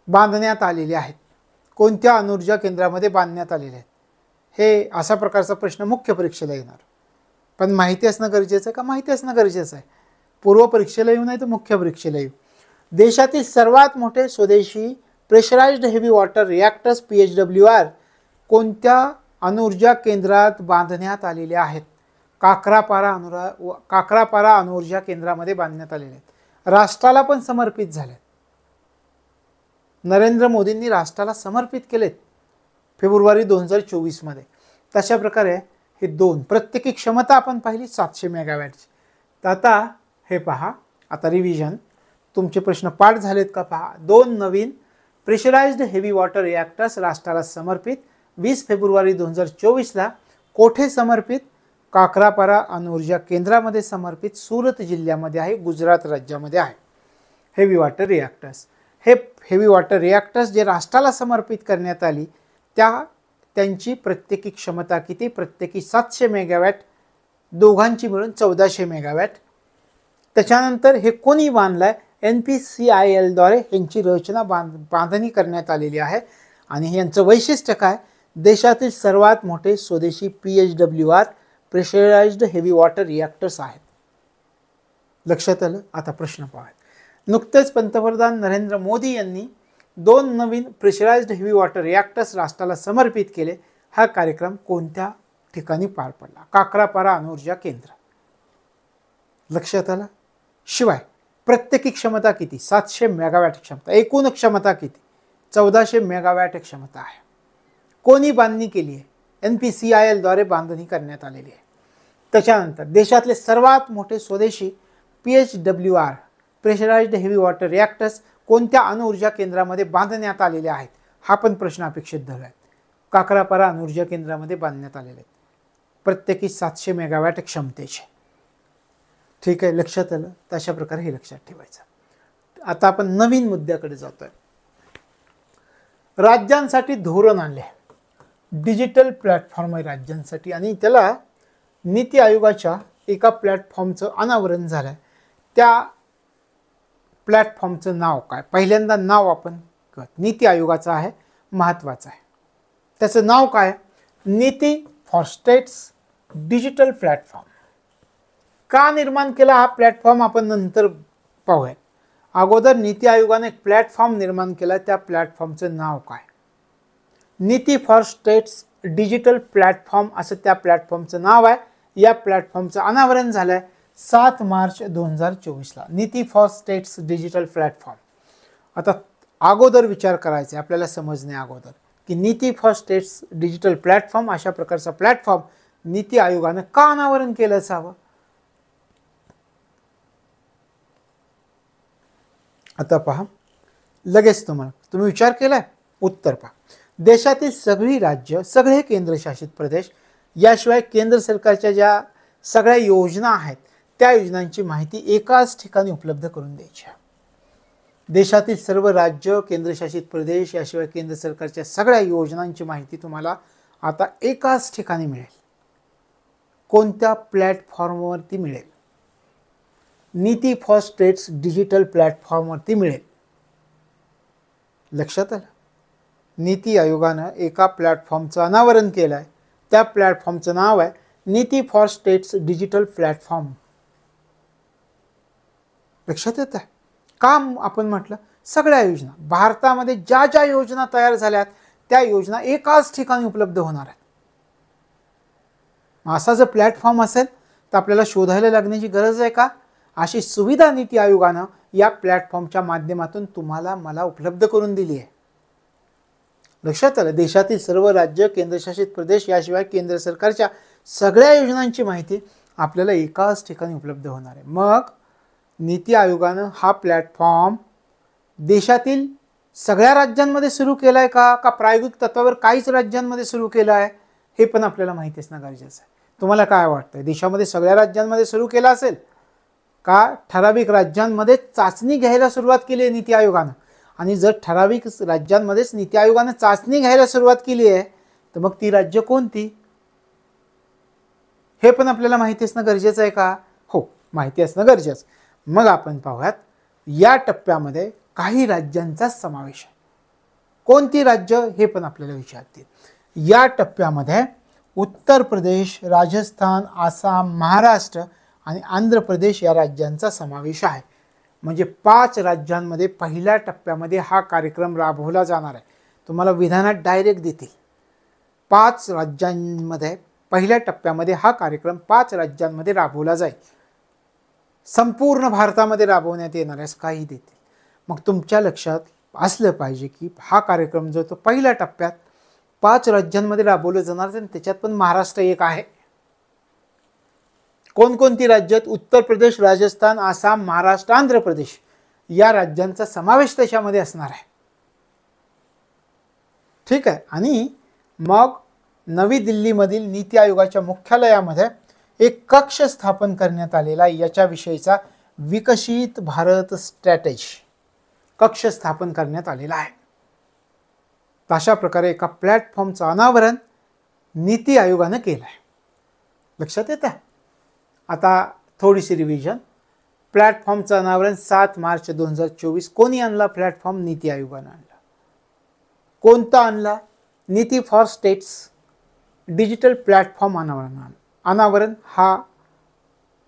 बांधण्यात आलेले आहेत, कोणत्या अणुऊर्जा केंद्रामध्ये बांधण्यात आलेले आहेत. हे अशा प्रकारचा प्रश्न मुख्य परीक्षेला येणार, पण माहिती असणं गरजेचं आहे का, माहिती असणं गरजेचं आहे. पूर्व परीक्षेला येऊ नाही तर मुख्य परीक्षेला येऊ. देशातील सर्वात मोठे स्वदेशी pressurised heavy water reactors PHWR कोणत्या अणुऊर्जा केंद्रात बांधण्यात आलेले आहेत, काकरापारा अणुऊर्जा केंद्रामध्ये बांधण्यात आलेले आहेत. राष्ट्राला पण समर्पित झाले, नरेंद्र मोदींनी राष्ट्राला समर्पित केलेत फेब्रुवारी 2024 मध्ये. तशा प्रकारे हे 2 प्रत्येकी क्षमता आपण पाहिली 700 मेगावॅटची. तर आता हे पहा, आता रिव्हिजन, तुमचे प्रश्न पाठ झालेत का पहा. 2 नवीन प्रेशराइज्ड हेवी वॉटर रिॲक्टर्स राष्ट्राला समर्पित 20 फेब्रुवारी 2024ला. कोठे समर्पित, काकरापारा अणुऊर्जा केंद्रामध्ये समर्पित, सुरत जिल्ह्यामध्ये आहे, गुजरात राज्यामध्ये आहे. हेवी वॉटर रिॲक्टर्स, हे हेवी वॉटर रिॲक्टर्स जे राष्ट्राला समर्पित करण्यात आली त्यांची प्रत्येकी क्षमता किती, प्रत्येकी 700 मेगावॅट, दोघांची मिळून 1400 मेगावॅट. त्याच्यानंतर हे कोणी बांधलाय, NPCIL द्वारे यांची रचना बांधणी करण्यात आलेली आहे. आणि यांचं वैशिष्ट्य काय, देशातील सर्वात मोठे स्वदेशी PHWR pressurised heavy water reactors आहेत. लक्षात आलं. आता प्रश्न पहा. नुकतेच पंतप्रधान नरेंद्र मोदी यांनी 2 नवीन प्रेशराइज्ड हेवी वॉटर रिॲक्टर्स राष्ट्राला समर्पित केले. हा कार्यक्रम कोणत्या ठिकाणी पार पडला, काकरापारा अणुऊर्जा केंद्र. लक्षात आलं. शिवाय प्रत्येकी क्षमता किती, 700 मेगावॅट क्षमता, एकूण क्षमता किती, 1400 मेगावॅट क्षमता आहे. कोणी बांधणी केली आहे, NPCIL द्वारे बांधणी करण्यात आलेली आहे. त्याच्यानंतर देशातले सर्वात मोठे स्वदेशी PHWR pressurised heavy water reactors कोणत्या अणुऊर्जा केंद्रामध्ये बांधण्यात आलेले आहेत, हा पण प्रश्न अपेक्षित धरला आहे. काकरापारा अणुऊर्जा केंद्रामध्ये बांधण्यात आलेले आहेत, प्रत्येकी 700 मेगावॅट क्षमतेचे. ठीक आहे, लक्षात आलं. तशा प्रकारे हे लक्षात ठेवायचं. आता आपण नवीन मुद्द्याकडे जातोय. राज्यांसाठी धोरण आणले, डिजिटल प्लॅटफॉर्म आहे राज्यांसाठी, आणि त्याला नीती आयोगाच्या एका प्लॅटफॉर्मचं अनावरण झालं. त्या प्लॅटफॉर्मचं नाव काय, पहिल्यांदा नाव आपण नीती आयोगाचं आहे, महत्त्वाचं आहे. त्याचं नाव काय, नीती फॉर स्टेट्स डिजिटल प्लॅटफॉर्म. का निर्माण केला हा प्लॅटफॉर्म आपण नंतर पाहूया. अगोदर नीती आयोगाने एक प्लॅटफॉर्म निर्माण केला, त्या प्लॅटफॉर्मचं नाव काय, नीती फॉर स्टेट्स डिजिटल प्लॅटफॉर्म असं त्या प्लॅटफॉर्मचं नाव आहे. या प्लॅटफॉर्मचं अनावरण झालंय 7 मार्च 2024ला नीती फॉर स्टेट्स डिजिटल प्लॅटफॉर्म. आता अगोदर विचार करायचा आहे आपल्याला समजणे अगोदर की नीती फॉर स्टेट्स डिजिटल प्लॅटफॉर्म अशा प्रकारचा प्लॅटफॉर्म नीती आयोगानं का अनावरण केलं असावं. आता पहा, लगेच तुम्ही विचार केलाय. उत्तर पहा. देशातील सगळी राज्य, सगळे केंद्रशासित प्रदेश, याशिवाय केंद्र सरकारच्या ज्या सगळ्या योजना आहेत त्या योजनांची माहिती एकाच ठिकाणी उपलब्ध करून द्यायची. देशातील सर्व राज्य, केंद्रशासित प्रदेश, याशिवाय केंद्र सरकारच्या सगळ्या योजनांची माहिती तुम्हाला आता एकाच ठिकाणी मिळेल. कोणत्या प्लॅटफॉर्मवरती मिळेल? नीती फॉर स्टेट्स डिजिटल प्लॅटफॉर्मवरती मिळेल. लक्षात आलं. नीती आयोगानं एका प्लॅटफॉर्मचं अनावरण केलं आहे. त्या प्लॅटफॉर्मचं नाव आहे NITI for States Digital platform. लक्षात येत आहे. काम आपण म्हटलं सगळ्या योजना, भारतामध्ये ज्या ज्या योजना तयार झाल्यात त्या योजना एकाच ठिकाणी उपलब्ध होणार आहेत. असा जर प्लॅटफॉर्म असेल तर आपल्याला शोधायला लागण्याची गरज आहे का? अशी सुविधा नीती आयोगानं या प्लॅटफॉर्मच्या माध्यमातून तुम्हाला मला उपलब्ध करून दिली आहे. लक्षात आलं. देशातील सर्व राज्य, केंद्रशासित प्रदेश, याशिवाय केंद्र सरकारच्या सगळ्या योजनांची माहिती आपल्याला एकाच ठिकाणी उपलब्ध होणार आहे. मग नीती आयोगानं हा प्लॅटफॉर्म देशातील सगळ्या राज्यांमध्ये सुरू केला आहे का प्रायोगिक तत्वावर काहीच राज्यांमध्ये सुरू केला आहे हे पण आपल्याला माहिती असणं गरजेचं आहे. तुम्हाला काय वाटतं, देशामध्ये सगळ्या राज्यांमध्ये सुरू केला असेल का ठराविक राज्यांमध्ये चाचणी घ्यायला सुरुवात केली आहे नीती आयोगानं? आणि जर ठराविक राज्यांमध्येच नीती आयोगानं चाचणी घ्यायला सुरुवात केली आहे तर मग ती राज्य कोणती हे पण आपल्याला माहिती असणं गरजेचं आहे का? हो, माहिती असणं गरजेचं. मग आपण पाहूयात या टप्प्यामध्ये काही राज्यांचा समावेश आहे. कोणती राज्य हे पण आपल्याला विचारतील. या टप्प्यामध्ये उत्तर प्रदेश, राजस्थान, आसाम, महाराष्ट्र आणि आंध्र प्रदेश या राज्यांचा समावेश आहे. म्हणजे 5 राज्यांमध्ये पहिल्या टप्प्यामध्ये हा कार्यक्रम राबवला जाणार आहे. तुम्हाला विधानात डायरेक्ट देतील. 5 राज्यांमध्ये पहिल्या टप्प्यामध्ये हा कार्यक्रम 5 राज्यांमध्ये राबवला जाईल. संपूर्ण भारतामध्ये राबवण्यात येणार आहे असं काही देतील. मग तुमच्या लक्षात असलं पाहिजे की हा कार्यक्रम जो तो पहिल्या टप्प्यात 5 राज्यांमध्ये राबवलं जाणार आहे. त्याच्यात पण महाराष्ट्र एक आहे. कोणकोणती राज्यात? उत्तर प्रदेश, राजस्थान, आसाम, महाराष्ट्र, आंध्र प्रदेश या राज्यांचा समावेश त्याच्यामध्ये असणार आहे. ठीक आहे. आणि मग नवी दिल्लीमधील नीती आयोगाच्या मुख्यालयामध्ये एक कक्ष स्थापन करण्यात आलेला याच्याविषयीचा विकसित भारत स्ट्रॅटेजी कक्ष स्थापन करण्यात आलेला आहे. अशा प्रकारे एका प्लॅटफॉर्मचं अनावरण नीती आयोगानं केलं आहे. लक्षात येतं. आता थोडीशी रिव्हिजन. प्लॅटफॉर्मचं अनावरण 7 मार्च 2024. कोणी आणला प्लॅटफॉर्म? नीती आयोगानं आणला. कोणता आणला? नीती फॉर स्टेट्स डिजिटल प्लॅटफॉर्म अनावरण हा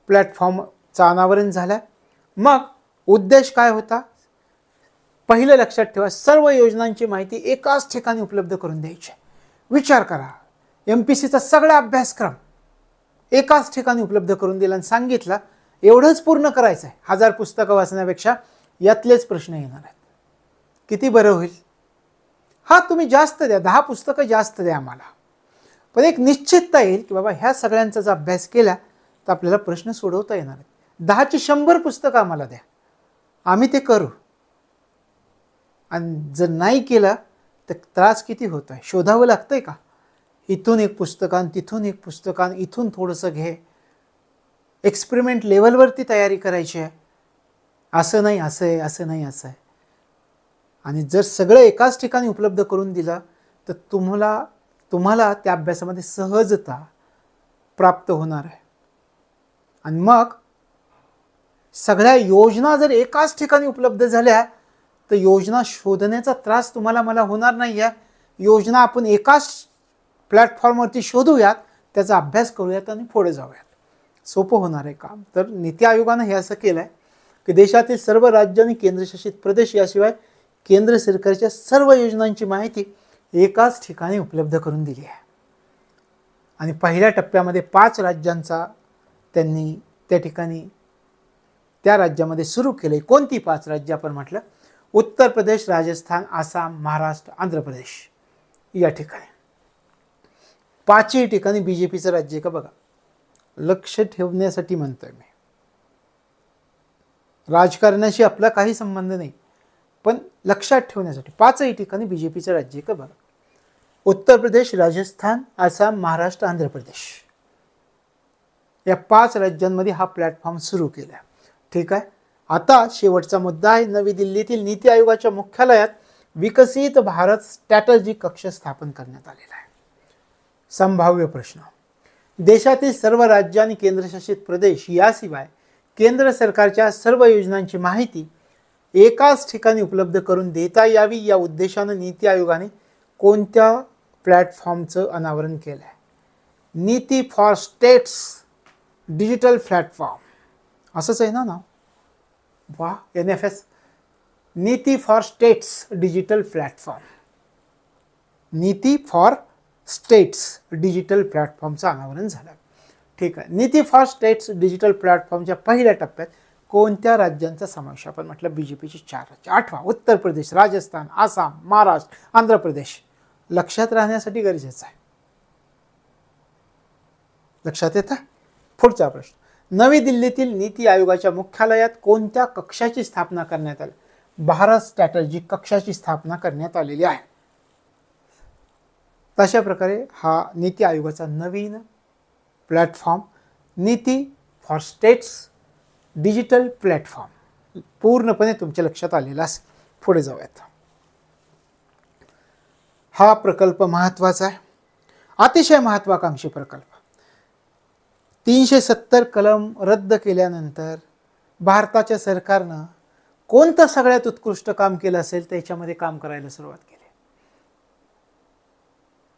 प्लॅटफॉर्मचं अनावरण झालं. मग उद्देश काय होता? पहिलं लक्षात ठेवा, सर्व योजनांची माहिती एकाच ठिकाणी उपलब्ध करून द्यायची. विचार करा, MPSCचा सगळा अभ्यासक्रम एकाच ठिकाणी उपलब्ध करून दिला आणि सांगितलं एवढंच पूर्ण करायचं आहे. 1000 पुस्तकं वाचण्यापेक्षा यातलेच प्रश्न येणार आहेत. किती बरं होईल? हा, तुम्ही जास्त द्या, 10 पुस्तकं जास्त द्या आम्हाला, पण एक निश्चितता येईल की बाबा ह्या सगळ्यांचा जर अभ्यास केला तर आपल्याला प्रश्न सोडवता येणार आहेत. 10ची 100 पुस्तकं आम्हाला द्या, आम्ही ते करू. आणि जर नाही केलं तर त्रास किती होत आहे? शोधावं लागतंय का? इथून एक पुस्तकान, तिथून एक पुस्तकान, इथून थोडंसं घे. एक्सपेरिमेंट लेवलवरती तयारी करायची आहे. असं नाही असं आहे, असं नाही असं आहे. आणि जर सगळं एकाच ठिकाणी उपलब्ध करून दिलं तर तुम्हाला त्या अभ्यासामध्ये सहजता प्राप्त होणार आहे. आणि मग सगळ्या योजना जर एकाच ठिकाणी उपलब्ध झाल्या तर योजना शोधण्याचा त्रास तुम्हाला मला होणार नाही आहे. योजना आपण एकाच प्लॅटफॉर्मवरती शोधूयात, त्याचा अभ्यास करूयात आणि पुढे जाऊयात. सोपं होणार आहे काम. तर नीती आयोगानं हे असं केलं आहे की देशातील सर्व राज्य आणि केंद्रशासित प्रदेश याशिवाय केंद्र सरकारच्या सर्व योजनांची माहिती एकाच ठिकाणी उपलब्ध करून दिली आहे. आणि पहिल्या टप्प्यामध्ये 5 राज्यांचा त्यांनी त्या ठिकाणी त्या राज्यामध्ये सुरू केले. कोणती 5 राज्य आपण म्हटलं? उत्तर प्रदेश, राजस्थान, आसाम, महाराष्ट्र, आंध्र प्रदेश. या ठिकाणी 5ही ठिकाणी बीजेपीचं राज्य आहे का बघा. लक्ष ठेवण्यासाठी म्हणतोय मी. राजकारणाशी आपला काही संबंध नाही, पण लक्षात ठेवण्यासाठी 5ही ठिकाणी बीजेपीचं राज्य आहे का बघा. उत्तर प्रदेश, राजस्थान, आसाम, महाराष्ट्र, आंध्र प्रदेश. या 5 राज्यांमध्ये हा प्लॅटफॉर्म सुरू केला. ठीक आहे. आता शेवटचा मुद्दा आहे. नवी दिल्लीतील नीती आयोगाच्या मुख्यालयात विकसित भारत स्ट्रॅटजी कक्ष स्थापन करण्यात आलेला आहे. संभाव्य प्रश्न: देशातील सर्व राज्य आणि केंद्रशासित प्रदेश याशिवाय केंद्र सरकारच्या सर्व योजनांची माहिती एकाच ठिकाणी उपलब्ध करून देता यावी या उद्देशाने नीती आयोगाने कोणत्या प्लॅटफॉर्मचं अनावरण केलं आहे? NITI for States Digital Platform असंच आहे ना नाव? वा, NFS, NITI for States Digital Platform. NITI for States Digital प्लॅटफॉर्मचं अनावरण झालं. ठीक आहे. नीती फॉर स्टेट्स डिजिटल प्लॅटफॉर्मच्या पहिल्या टप्प्यात कोणत्या राज्यांचा समावेश? आपण म्हटलं बीजेपीचे 4 राज्य. आठवा: उत्तर प्रदेश, राजस्थान, आसाम, महाराष्ट्र, आंध्र प्रदेश. लक्षात राहण्यासाठी गरजेचं आहे. लक्षात येतं? पुढचा प्रश्न: नवी दिल्लीतील नीती आयोगाच्या मुख्यालयात कोणत्या कक्षाची स्थापना करण्यात आली? भारत स्ट्रॅटजी कक्षाची स्थापना करण्यात आलेली आहे. तशा प्रकारे हा नीती आयोगाचा नवीन platform NITI for States Digital Platform पूर्णपणे तुमच्या लक्षात आलेला असेल. पुढे जाऊयात. हा प्रकल्प महत्त्वाचा आहे, अतिशय महत्त्वाकांक्षी प्रकल्प. 370 कलम रद्द केल्यानंतर भारताच्या सरकारनं कोणतं सगळ्यात उत्कृष्ट काम केलं असेल त्याच्यामध्ये काम करायला सुरुवात केली.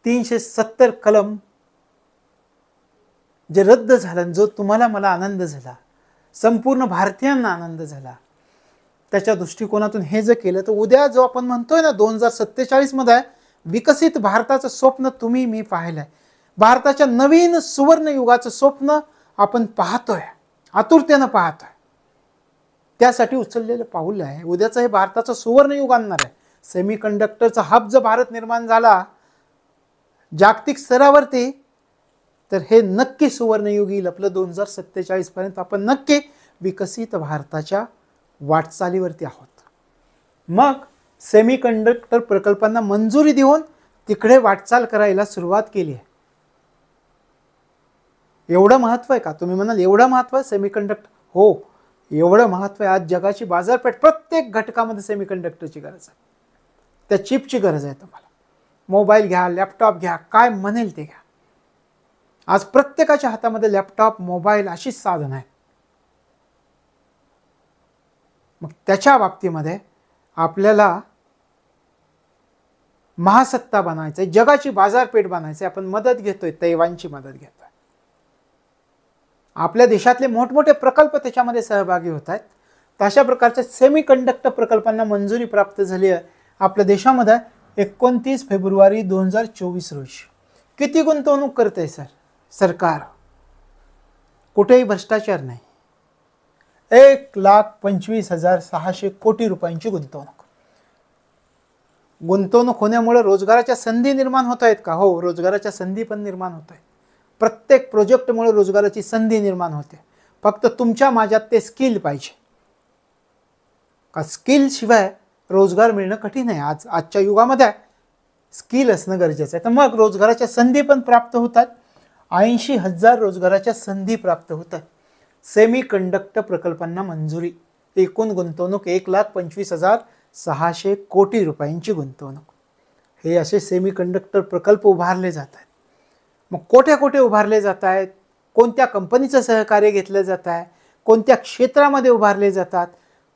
370 कलम जे रद्द झालं, जो तुम्हाला मला आनंद झाला, संपूर्ण भारतीयांना आनंद झाला, त्याच्या दृष्टिकोनातून हे जर केलं तर उद्या जो आपण म्हणतोय ना 2047 मध्ये विकसित भारताचं स्वप्न तुम्ही मी पाहिलंय. भारताच्या नवीन सुवर्ण युगाचं स्वप्न आपण पाहतोय, आतुरतेनं पाहतोय. त्यासाठी उचललेलं पाऊल आहे. उद्याचं हे भारताचं सुवर्ण युग आणणार आहे. सेमीकंडक्टरचा हब जर भारत निर्माण झाला जागतिक स्तरावरती, तर हे नक्की सुवर्णयुग येईल आपलं. 2047 पर्यंत आपण नक्की विकसित भारताच्या वाटचालीवरती आहोत. मग सेमीकंडक्टर प्रकल्पांना मंजुरी देऊन तिकडे वाटचाल करायला सुरुवात केली आहे. एवढं महत्त्व आहे का? तुम्ही म्हणाल एवढं महत्त्व आहे सेमीकंडक्टर? हो, एवढं महत्त्व आहे. आज जगाची बाजारपेठ प्रत्येक घटकामध्ये सेमीकंडक्टरची गरज आहे. त्या चिपची गरज आहे. तुम्हाला मोबाईल घ्या, लॅपटॉप घ्या, काय म्हणेल ते घ्या. आज प्रत्येकाच्या हातामध्ये लॅपटॉप, मोबाईल अशीच साधन आहे. मग त्याच्या बाबतीमध्ये आपल्याला महासत्ता बनायचंय, जगाची बाजारपेठ बनायचंय. आपण मदत घेतोय, तैवानची मदत घेतोय. आपल्या देशातले मोठमोठे प्रकल्प त्याच्यामध्ये सहभागी होत आहेत. तशा प्रकारच्या सेमीकंडक्टर प्रकल्पांना मंजुरी प्राप्त झाली आहे आपल्या देशामध्ये 29 फेब्रुवारी 2024 रोजी. किती गुंतवणूक करते सरकार? कुठेही भ्रष्टाचार नाही. 1,25,600 कोटी रुपयांची गुंतवणूक. गुंतवणूक होण्यामुळे रोजगाराच्या संधी निर्माण होत आहेत का? हो, रोजगाराच्या संधी पण निर्माण होत आहेत. प्रत्येक प्रोजेक्टमुळे रोजगाराची संधी निर्माण होते. फक्त तुमच्या माझ्यात ते स्किल पाहिजे. का स्किल शिवाय रोजगार मिळणं कठीण आहे. आजच्या युगामध्ये स्किल असणं गरजेचं आहे. तर मग रोजगाराच्या संधी पण प्राप्त होतात. 80,000 रोजगाराच्या संधी प्राप्त होतात. सेमीकंडक्टर प्रकल्पांना मंजुरी. एकूण गुंतवणूक 1,25,600 कोटी रुपयांची गुंतवणूक. हे असे सेमीकंडक्टर प्रकल्प उभारले जात आहेत. मग कोठे कोठे उभारले जात आहेत? कोणत्या कंपनीचं सहकार्य घेतलं जात आहे? कोणत्या क्षेत्रामध्ये उभारले जातात?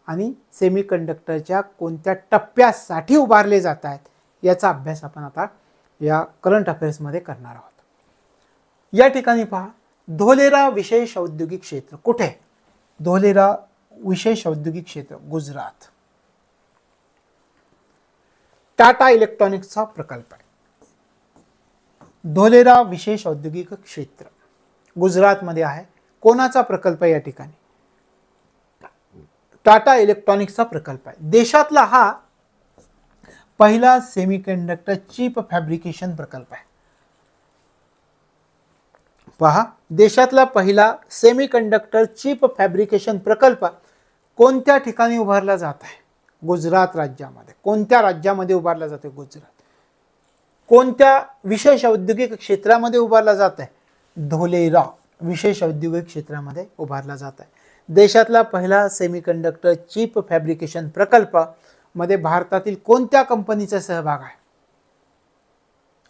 आणि सेमीकंडक्टरच्या कोणत्या टप्प्यासाठी उभारले जात आहेत याचा अभ्यास आपण आता या करंट अफेअर्समध्ये करणार आहोत. या ठिकाणी पहा, धोलेरा विशेष औद्योगिक क्षेत्र. कुठे? धोलेरा विशेष औद्योगिक क्षेत्र, गुजरात. टाटा इलेक्ट्रॉनिक्सचा प्रकल्प आहे. धोलेरा विशेष औद्योगिक क्षेत्र गुजरातमध्ये आहे. कोणाचा प्रकल्प आहे या ठिकाणी? टाटा इलेक्ट्रॉनिक्सचा प्रकल्प आहे. देशातला हा पहिला सेमीकंडक्टर चिप फॅब्रिकेशन प्रकल्प आहे. पहा, देशातला पहिला सेमीकंडक्टर चिप फॅब्रिकेशन प्रकल्प कोणत्या ठिकाणी उभारला जात आहे? गुजरात राज्यामध्ये. कोणत्या राज्यामध्ये उभारला जाते? गुजरात. कोणत्या विशेष औद्योगिक क्षेत्रामध्ये उभारला जात आहे? धोलेरा विशेष औद्योगिक क्षेत्रामध्ये उभारला जात आहे. देशातला पहिला सेमीकंडक्टर चिप फॅब्रिकेशन प्रकल्प मध्ये भारतातील कोणत्या कंपनीचा सहभाग आहे?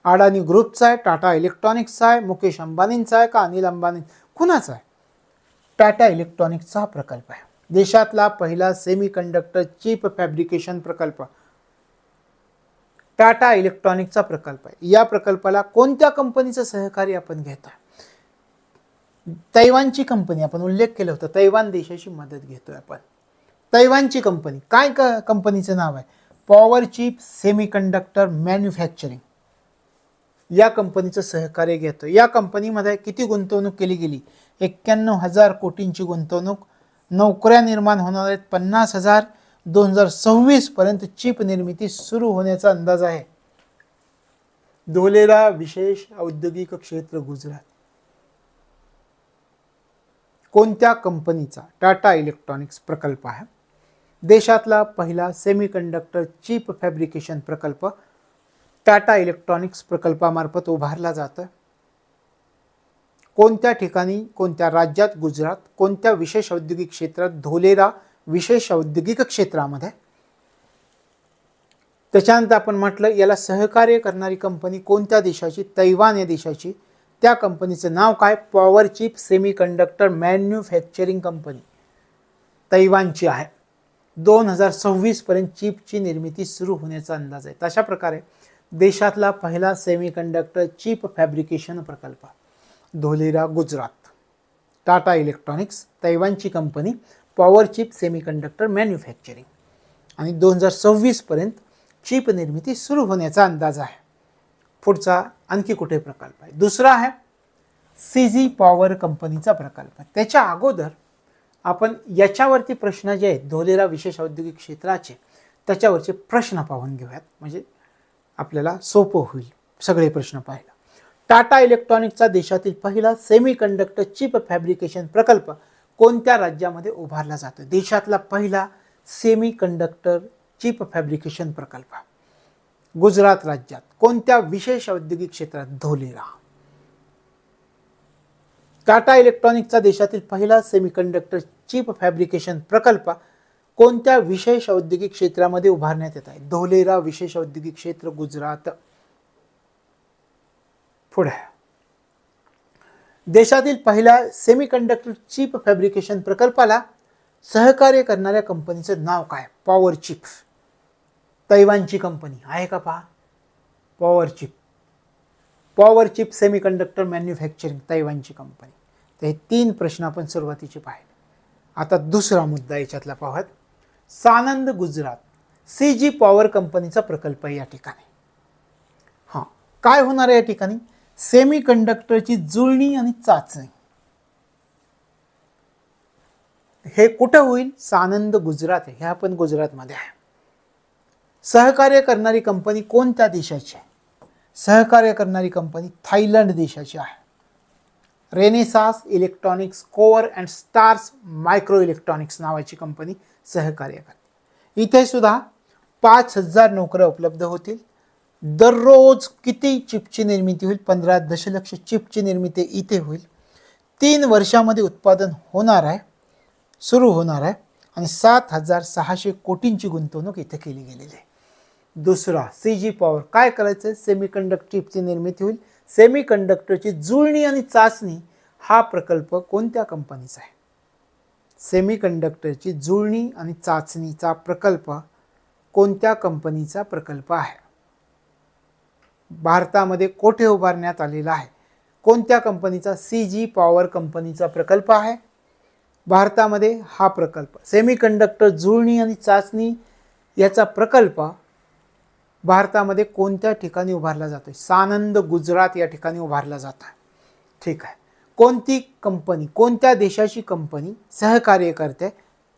अडानी ग्रुपचा आहे, टाटा इलेक्ट्रॉनिक्सचा आहे, मुकेश अंबानींचा आहे का अनिल अंबानी? कुणाचा आहे? टाटा इलेक्ट्रॉनिक्सचा प्रकल्प आहे. देशातला पहिला सेमीकंडक्टर चिप फॅब्रिकेशन प्रकल्प टाटा इलेक्ट्रॉनिक्सचा प्रकल्प आहे. या प्रकल्पाला कोणत्या कंपनीचं सहकार्य आपण घेतोय? तैवानची कंपनी, आपण उल्लेख केला होता, तैवान देशाची मदत घेतोय आपण. तैवानची कंपनी, काय कंपनीचं नाव आहे? Power Chip Semiconductor manufacturing. या कंपनीचं सहकार्य घेतोय. या कंपनीमध्ये किती गुंतवणूक केली गेली? 91,000 कोटींची गुंतवणूक. नोकऱ्या निर्माण होणार आहेत 50,000. 2026 पर्यंत चिप निर्मिती सुरू होण्याचा अंदाज आहे. धोलेरा विशेष औद्योगिक क्षेत्र गुजरात. कोणत्या कंपनीचा? टाटा इलेक्ट्रॉनिक्स प्रकल्प आहे. देशातला पहिला सेमीकंडक्टर चिप फॅब्रिकेशन प्रकल्प टाटा इलेक्ट्रॉनिक्स प्रकल्पामार्फत उभारला जातो. कोणत्या ठिकाणी? कोणत्या राज्यात? गुजरात. कोणत्या विशेष औद्योगिक क्षेत्रात? धोलेरा विशेष औद्योगिक क्षेत्रामध्ये. त्याच्यानंतर आपण म्हटलं याला सहकार्य करणारी कंपनी कोणत्या देशाची? तैवान या देशाची. त्या कंपनीचं नाव काय? Power Chip Semiconductor Manufacturing company तैवानची आहे. 2026 पर्यंत चिपची निर्मिती सुरू होण्याचा अंदाज आहे. तशा प्रकारे देशातला पहिला सेमीकंडक्टर चिप फॅब्रिकेशन प्रकल्प धोलेरा गुजरात. टाटा इलेक्ट्रॉनिक्स तैवानची company, Power Chip Semiconductor Manufacturing, आणि 2026 पर्यंत चिप निर्मिती सुरू होण्याचा अंदाज आहे. पुढचा आणखी कुठे प्रकल्प आहे? दुसरा आहे सीजी पॉवर कंपनीचा प्रकल्प. त्याच्या अगोदर आपण याच्यावरती प्रश्न जे आहेत धोलेरा विशेष औद्योगिक क्षेत्राचे त्याच्यावरचे प्रश्न पाहून घेऊयात, म्हणजे आपल्याला सोपं होईल सगळे प्रश्न पाहायला. टाटा इलेक्ट्रॉनिक्सचा देशातील पहिला सेमीकंडक्टर चिप फॅब्रिकेशन प्रकल्प कोणत्या राज्यामध्ये उभारला जातो? देशातला पहिला सेमीकंडक्टर चिप फॅब्रिकेशन प्रकल्प गुजरात राज्यात. कोणत्या विशेष औद्योगिक क्षेत्रात? धोलेरा. टाटा इलेक्ट्रॉनिक्सचा देशातील पहिला सेमीकंडक्टर चिप फॅब्रिकेशन प्रकल्प कोणत्या विशेष औद्योगिक क्षेत्रामध्ये उभारण्यात येत आहे? धोलेरा विशेष औद्योगिक क्षेत्र गुजरात. पुढे देशातील पहिल्या सेमीकंडक्टर चिप फॅब्रिकेशन प्रकल्पाला सहकार्य करणाऱ्या कंपनीचं नाव काय? Power chip. तैवानची कंपनी आहे का? पहा, Power Chip. Power Chip Semiconductor Manufacturing तैवानची कंपनी. तर हे 3 प्रश्न आपण सुरुवातीचे पाहिले. आता दुसरा मुद्दा याच्यातला पाहूयात. सानंद गुजरात सीजी पॉवर कंपनीचा प्रकल्प आहे या ठिकाणी. हां, काय होणार आहे या ठिकाणी? सेमीकंडक्टरची जुळणी आणि चाचणी. हे कुठं होईल? सानंद गुजरात आहे. हे आपण गुजरातमध्ये आहे. सहकार्य करणारी कंपनी कोणत्या देशाची आहे? सहकार्य करणारी कंपनी थायलंड देशाची आहे. Renesas electronics core and Stars Micro electronics नावाची कंपनी सहकार्य करते. इथे सुद्धा 5,000 नोकऱ्या उपलब्ध होतील. दररोज किती चिपची निर्मिती होईल? 15 दशलक्ष चिपची निर्मिती इथे होईल. 3 वर्षामध्ये उत्पादन होणार आहे, सुरू होणार आहे, आणि 7,600 कोटींची गुंतवणूक इथे केली गेलेली आहे. दुसरा सीजी पॉवर काय करायचं? सेमीकंडक्टर चिपची निर्मिती होईल. सेमीकंडक्टरची जुळणी आणि चाचणी हा प्रकल्प कोणत्या कंपनीचा आहे? सेमीकंडक्टरची जुळणी आणि चाचणीचा प्रकल्प कोणत्या कंपनीचा प्रकल्प आहे? भारतामध्ये कोठे उभारण्यात आलेला आहे? कोणत्या कंपनीचा? सीजी पॉवर कंपनीचा प्रकल्प आहे. भारतामध्ये हा प्रकल्प सेमीकंडक्टर जुळणी आणि चाचणी याचा प्रकल्प भारतामध्ये कोणत्या ठिकाणी उभारला जातोय? सानंद गुजरात या ठिकाणी उभारला जात आहे. ठीक आहे. कोणती कंपनी, कोणत्या देशाची कंपनी सहकार्य करते?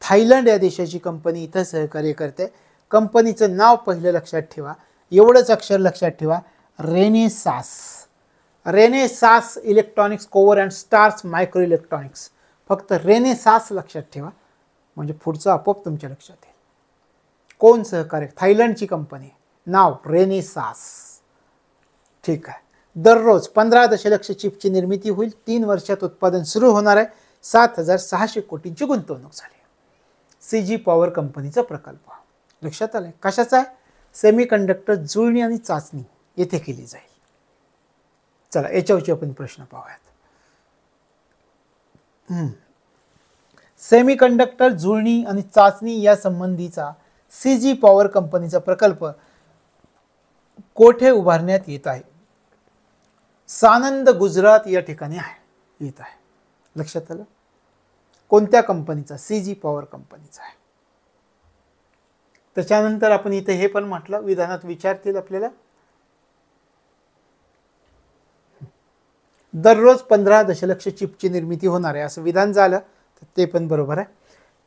थायलंड या देशाची कंपनी इथं सहकार्य करते. कंपनीचं नाव पहिलं लक्षात ठेवा, एवढंच अक्षर लक्षात ठेवा, Renesas. Renesas Electronics cover and Stars Micro Electronics. फक्त रेनेसास लक्षात ठेवा, म्हणजे पुढचं आपोआप तुमच्या लक्षात येईल. कोण सहकार्य? थायलंडची कंपनी, नाव रेनेसास. ठीक आहे. दररोज 15 दशलक्ष चिपची निर्मिती होईल. 3 वर्षात उत्पादन सुरू होणार आहे. 7,600 कोटींची गुंतवणूक झाली. CG पॉवर कंपनीचा प्रकल्प लक्षात आलाय. कशाचा आहे? सेमीकंडक्टर जुळणी आणि चाचणी येथे केली जाईल. चला याच्यावरची आपण प्रश्न पाहूयात. सेमीकंडक्टर जुळणी आणि चाचणी या संबंधीचा CG पॉवर कंपनीचा प्रकल्प कोठे उभारण्यात येत आहे? सानंद गुजरात या ठिकाणी येत आहे. लक्षात आलं? कोणत्या कंपनीचा? CG पॉवर कंपनीचा आहे. त्याच्यानंतर आपण इथे हे पण म्हटलं, विधानात विचारतील आपल्याला, दररोज 15 दशलक्ष चिपची निर्मिती होणार आहे असं विधान झालं तर ते पण बरोबर आहे.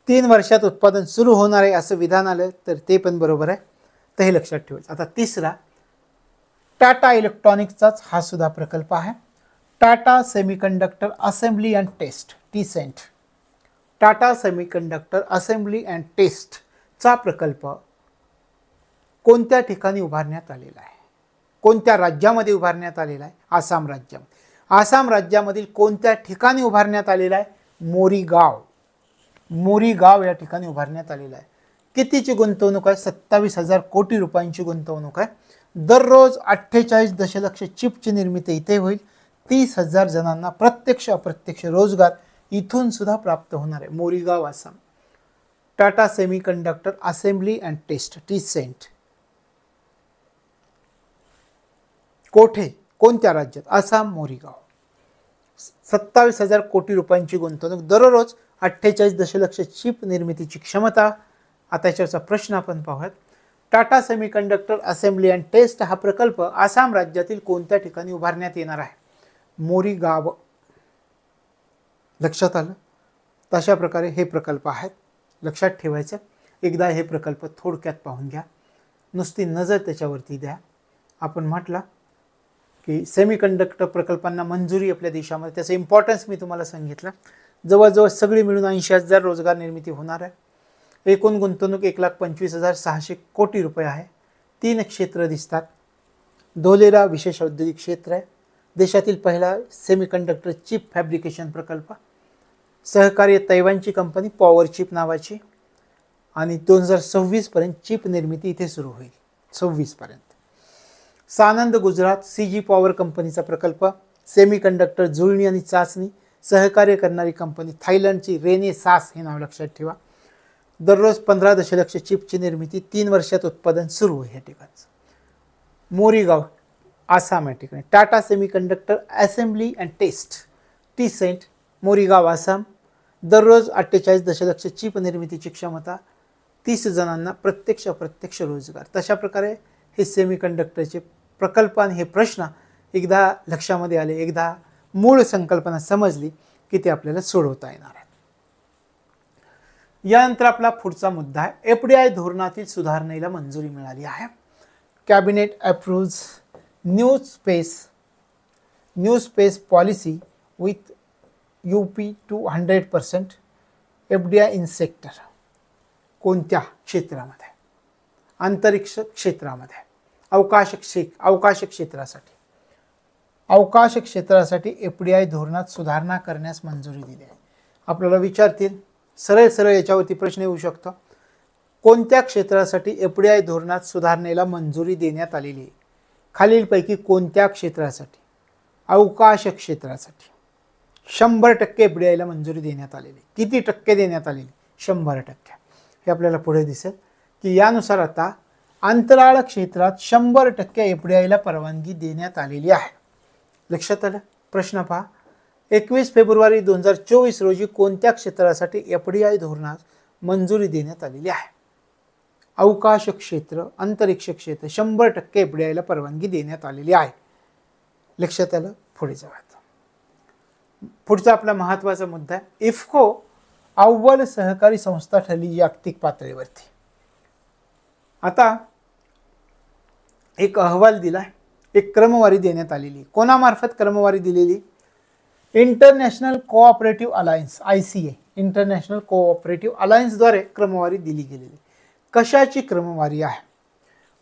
3 वर्षात उत्पादन सुरू होणार आहे असं विधान आलं तर ते पण बरोबर आहे. तर हे लक्षात ठेवायचं. आता तिसरा, टाटा इलेक्ट्रॉनिक्सचाच हा सुद्धा प्रकल्प आहे. Tata semiconductor assembly and Test, TSENT. Tata semiconductor assembly and टेस्टचा प्रकल्प कोणत्या ठिकाणी उभारण्यात आलेला आहे? कोणत्या राज्यामध्ये उभारण्यात आलेला आहे? आसाम राज्यामध्ये. आसाम राज्यामधील कोणत्या ठिकाणी उभारण्यात आलेला आहे? मोरीगाव. मोरीगाव या ठिकाणी उभारण्यात आलेला आहे. कितीची गुंतवणूक आहे? 27,000 कोटी रुपयांची गुंतवणूक आहे. दररोज 48 दशलक्ष चिपची निर्मिती इथे होईल. 30,000 जणांना प्रत्यक्ष अप्रत्यक्ष रोजगार इथून सुद्धा प्राप्त होणार आहे. Morigaon Assam. Tata semiconductor assembly and Test, TSENT. कोठे? कोणत्या राज्यात? आसाम, मोरीगाव. 27,000 कोटी रुपयांची गुंतवणूक, दररोज 48 दशलक्ष चिप निर्मितीची क्षमता. आता याच्यावरचा प्रश्न आपण पाहूयात. Tata semiconductor assembly and test हा प्रकल्प आसाम राज्यातील कोणत्या ठिकाणी उभारण्यात येणार आहे? मोरीगाव. लक्षात आलं? तशा प्रकारे हे प्रकल्प आहेत. लक्षात ठेवायचं. एकदा हे प्रकल्प थोडक्यात पाहून घ्या, नुसती नजर त्याच्यावरती द्या. आपण म्हटलं की सेमीकंडक्टर प्रकल्पांना मंजुरी आपल्या देशामध्ये, त्याचं इम्पॉर्टन्स मी तुम्हाला सांगितलं. जवळजवळ सगळी मिळून 80,000 रोजगार निर्मिती होणार आहे. एकूण गुंतवणूक 1,25,600 कोटी रुपये आहे. 3 क्षेत्र दिसतात. धोलेरा विशेष औद्योगिक क्षेत्र आहे. देशातील पहिला सेमीकंडक्टर चिप फॅब्रिकेशन प्रकल्प. सहकार्य तैवानची कंपनी पॉवर चिप नावाची. आणि 2026 पर्यंत चिप निर्मिती इथे सुरू होईल. 26 पर्यंत. सानंद गुजरात CG पॉवर कंपनीचा प्रकल्प. सेमीकंडक्टर जुळणी आणि चाचणी सहकार्य करणारी कंपनी थायलंडची रेनेसास हे नाव लक्षात ठेवा. दररोज 15 दशलक्ष चिपची निर्मिती, 3 वर्षात उत्पादन सुरू आहे या ठिकाणचं. मोरीगाव आसाम या ठिकाणी. Tata semiconductor assembly and Test, TSENT, Morigaon Assam. दररोज 48 दशलक्ष चिप निर्मितीची क्षमता, 30 जणांना प्रत्यक्ष अप्रत्यक्ष रोजगार. तशा प्रकारे हे सेमीकंडक्टरचे प्रकल्प आणि हे प्रश्न एकदा लक्षामध्ये आले, एकदा मूळ संकल्पना समजली की ते आपल्याला सोडवता येणार आहे. यानंतर आपला पुढचा मुद्दा आहे, FDI धोरणातील सुधारणेला मंजुरी मिळाली आहे. Cabinet approves new space policy with UP to 100% FDI in sector. कोणत्या क्षेत्रामध्ये? अंतरिक्ष क्षेत्रामध्ये. अवकाश क्षेत्रासाठी. अवकाश क्षेत्रासाठी FDI धोरणात सुधारणा करण्यास मंजुरी दिली आहे. आपल्याला विचारतील, सरळ याच्यावरती प्रश्न येऊ शकतो. कोणत्या क्षेत्रासाठी FDI धोरणात सुधारणेला मंजुरी देण्यात आलेली आहे? खालीलपैकी कोणत्या क्षेत्रासाठी? अवकाश क्षेत्रासाठी 100% FDI ला मंजुरी देण्यात आलेली. किती टक्के देण्यात आलेली? 100%. हे आपल्याला पुढे दिसेल की यानुसार आता अंतराळ क्षेत्रात 100% FDI ला परवानगी देण्यात आलेली आहे. लक्षात आलं? प्रश्न पहा. 21 फेब्रुवारी 2024 रोजी कोणत्या क्षेत्रासाठी FDI धोरणात मंजुरी देण्यात आलेली आहे? अवकाश क्षेत्र, अंतरिक्ष क्षेत्र 100% FDI ला परवानगी देण्यात आलेली आहे. लक्षात आलं? पुढे जाऊयात. पुढचा आपला महत्त्वाचा मुद्दा आहे, इफ्को अव्वल सहकारी संस्था ठरली जागतिक पातळीवरती. आता एक अहवाल दिलाय, एक क्रमवारी देण्यात आलेली. कोणामार्फत क्रमवारी दिलेली? International Cooperative Alliance, ICA, International Cooperative अलायन्सद्वारे क्रमवारी दिली गेलेली. कशाची क्रमवारी आहे?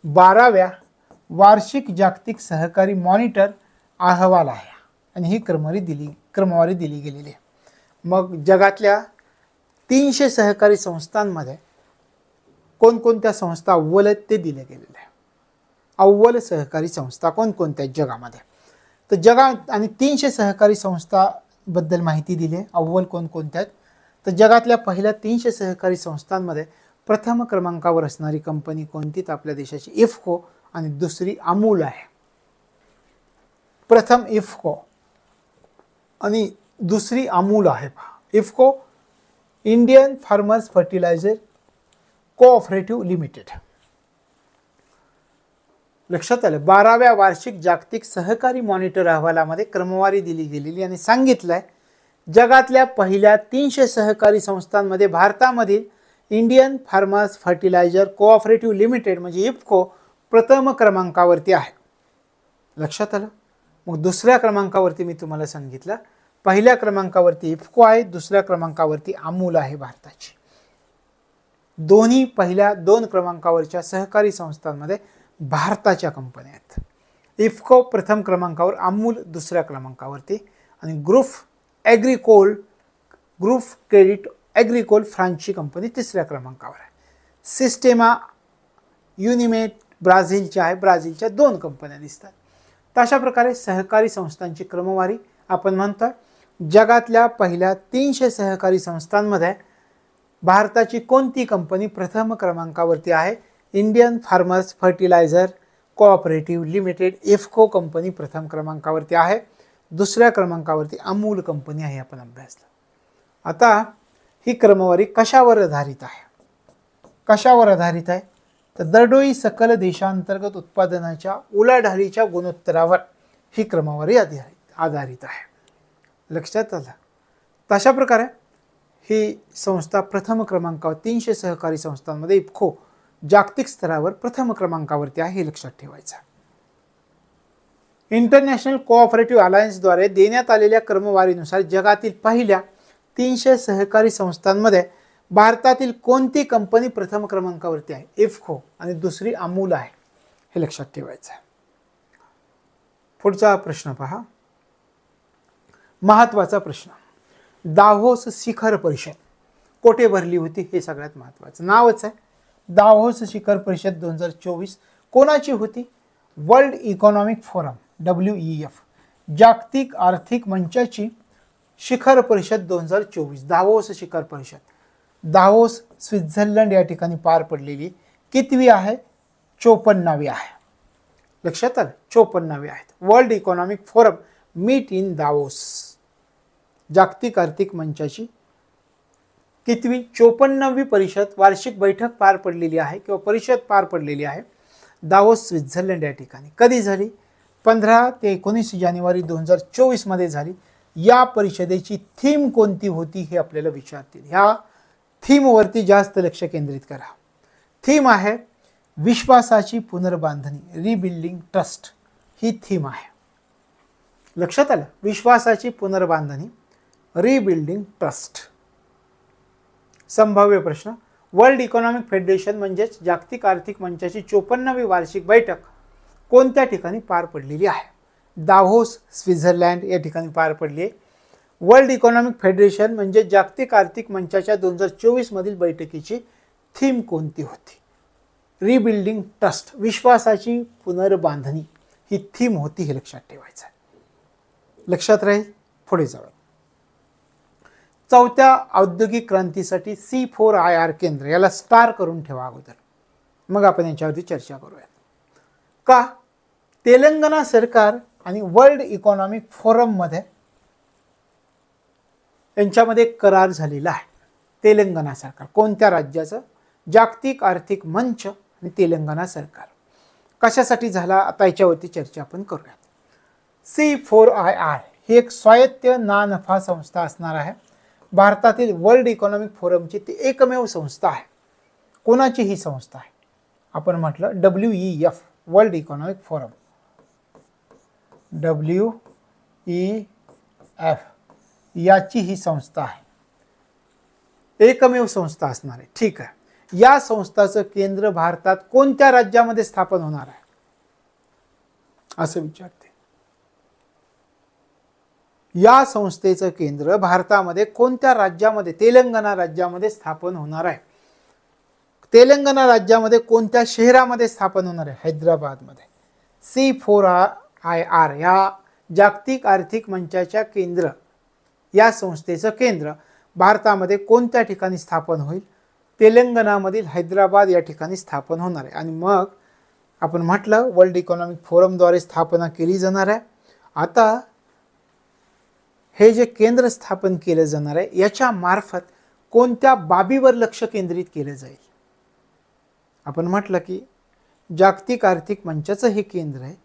12व्या वार्षिक जागतिक सहकारी मॉनिटर अहवाल आहे आणि ही क्रमवारी दिली गेलेली आहे. मग जगातल्या 300 सहकारी संस्थांमध्ये कोणकोणत्या संस्था अव्वल आहेत ते दिले गेलेले आहे. अव्वल सहकारी संस्था कोणकोणत्या जगामध्ये? तर जगात आणि 300 सहकारी संस्थांबद्दल माहिती दिली आहे. अव्वल कोणकोणत्या आहेत? तर जगातल्या पहिल्या 300 सहकारी संस्थांमध्ये प्रथम क्रमांकावर असणारी कंपनी कोणती? तर आपल्या देशाची इफ्को आणि दुसरी अमूल आहे. प्रथम इफ्को आणि दुसरी अमूल आहे. IFFCO Indian Farmers Fertiliser Cooperative Limited. लक्षात आलं? 12व्या वार्षिक जागतिक सहकारी मॉनिटर अहवालामध्ये क्रमवारी दिली गेलेली आणि सांगितलंय जगातल्या पहिल्या 300 सहकारी संस्थांमध्ये भारतामधील Indian Farmers Fertiliser Cooperative Limited म्हणजे इफ्को प्रथम क्रमांकावरती आहे. लक्षात आलं? मग दुसऱ्या क्रमांकावरती मी तुम्हाला सांगितलं, पहिल्या क्रमांकावरती इफ्को आहे, दुसऱ्या क्रमांकावरती अमूल आहे भारताची. दोन्ही पहिल्या 2 क्रमांकावरच्या सहकारी संस्थांमध्ये भारताच्या कंपन्या आहेत. इफ्को प्रथम क्रमांकावर, अमूल दुसऱ्या क्रमांकावरती आणि ग्रुप क्रेडिट ॲग्रिकोल फ्रान्सची कंपनी तिसऱ्या क्रमांकावर आहे. सिस्टेमा युनिमेट ब्राझीलच्या आहे, ब्राझीलच्या 2 कंपन्या दिसतात. तर अशा प्रकारे सहकारी संस्थांची क्रमवारी आपण म्हणतो. जगातल्या पहिल्या 300 सहकारी संस्थांमध्ये भारताची कोणती कंपनी प्रथम क्रमांकावरती आहे? Indian Farmers Fertiliser Cooperative Limited IFFCO company प्रथम क्रमांकावरती आहे. दुसऱ्या क्रमांकावरती अमूल कंपनी आहे, आपण अभ्यासलं. आता ही क्रमवारी कशावर आधारित आहे? कशावर आधारित आहे? तर दरडोई सकल देशांतर्गत उत्पादनाच्या उलाढालीच्या गुणोत्तरावर ही क्रमवारी आधारित आहे. लक्षात आलं? तशा प्रकारे ही संस्था प्रथम क्रमांकावर 300 सहकारी संस्थांमध्ये इफ्को जागतिक स्तरावर प्रथम क्रमांकावरती आहे, हे लक्षात ठेवायचं. इंटरनॅशनल कोऑपरेटिव्ह अलायन्सद्वारे देण्यात आलेल्या क्रमवारीनुसार जगातील पहिल्या 300 सहकारी संस्थांमध्ये भारतातील कोणती कंपनी प्रथम क्रमांकावरती आहे? इफ्को आणि दुसरी अमूल आहे, हे लक्षात ठेवायचं. पुढचा प्रश्न पहा, महत्त्वाचा प्रश्न. दाव्होस शिखर परिषद कोठे भरली होती? हे सगळ्यात महत्त्वाचं. नावच आहे दाव्होस शिखर परिषद 2024 कोणाची होती? वर्ल्ड इकॉनॉमिक फोरम WEF जागतिक आर्थिक मंचाची शिखर परिषद 2024 दाव्होस शिखर परिषद. दाव्होस स्वित्झर्लंड या ठिकाणी पार पडलेली कितवी आहे? 54वी आहे. लक्षात आलं? 54वी आहेत. World Economic Forum meet in Davos जागतिक आर्थिक मंचाची कितवी? 54वी परिषद वार्षिक बैठक पार पडलेली आहे किंवा परिषद पार पडलेली आहे दावोस स्वित्झर्लंड या ठिकाणी. कधी झाली? 15 ते 19 जानेवारी 2024 मध्ये झाली. या परिषदेची थीम कोणती होती हे आपल्याला विचारतील. ह्या थीमवरती जास्त लक्ष केंद्रित करा. थीम आहे विश्वासाची पुनर्बांधणी, रिबिल्डिंग ट्रस्ट, ही थीम आहे. लक्षात आलं? विश्वासाची पुनर्बांधणी, रिबिल्डिंग ट्रस्ट. संभाव्य प्रश्न, वर्ल्ड इकॉनॉमिक फेडरेशन म्हणजेच जागतिक आर्थिक मंचाची 54वी वार्षिक बैठक कोणत्या ठिकाणी पार पडलेली आहे? दाव्होस स्वित्झर्लंड या ठिकाणी पार पडली आहे. वर्ल्ड इकॉनॉमिक फेडरेशन म्हणजे जागतिक आर्थिक मंचाच्या 2024 मधील बैठकीची थीम कोणती होती? रिबिल्डिंग ट्रस्ट, विश्वासाची पुनर्बांधणी ही थीम होती, हे लक्षात ठेवायचं आहे. लक्षात राहील. पुढे जाऊया. चौथ्या औद्योगिक क्रांतीसाठी C4IR केंद्र याला स्टार करून ठेवा अगोदर, मग आपण याच्यावरती चर्चा करूया. का? तेलंगणा सरकार आणि वर्ल्ड इकॉनॉमिक फोरम मध्ये यांच्यामध्ये करार झालेला आहे. तेलंगणा सरकार कोणत्या राज्याचं? जागतिक आर्थिक मंच आणि तेलंगणा सरकार. कशासाठी झाला आता याच्यावरती चर्चा आपण करूया. C4IR ही एक स्वायत्त ना नफा संस्था असणार आहे. भारतातील वर्ल्ड इकॉनॉमिक फोरमची ती एकमेव संस्था आहे. कोणाची ही संस्था आहे? आपण म्हटलं WEF, world Economic forum. WEF याची ही संस्था आहे, एकमेव संस्था असणार आहे. ठीक आहे. या संस्थाचं केंद्र भारतात कोणत्या राज्यामध्ये स्थापन होणार आहे असं विचारते. या संस्थेचं केंद्र भारतामध्ये कोणत्या राज्यामध्ये? तेलंगणा राज्यामध्ये स्थापन होणार आहे. तेलंगणा राज्यामध्ये कोणत्या शहरामध्ये स्थापन होणार आहे? हैदराबादमध्ये. C4IR या जागतिक आर्थिक मंचाच्या केंद्र, या संस्थेचं केंद्र भारतामध्ये कोणत्या ठिकाणी स्थापन होईल? तेलंगणामधील हैदराबाद या ठिकाणी स्थापन होणार आहे. आणि मग आपण म्हटलं वर्ल्ड इकॉनॉमिक फोरमद्वारे स्थापना केली जाणार आहे. आता हे जे केंद्र स्थापन केलं जाणार आहे याच्या मार्फत कोणत्या बाबीवर लक्ष केंद्रित केलं जाईल? आपण म्हटलं की जागतिक आर्थिक मंचाचं हे केंद्र आहे.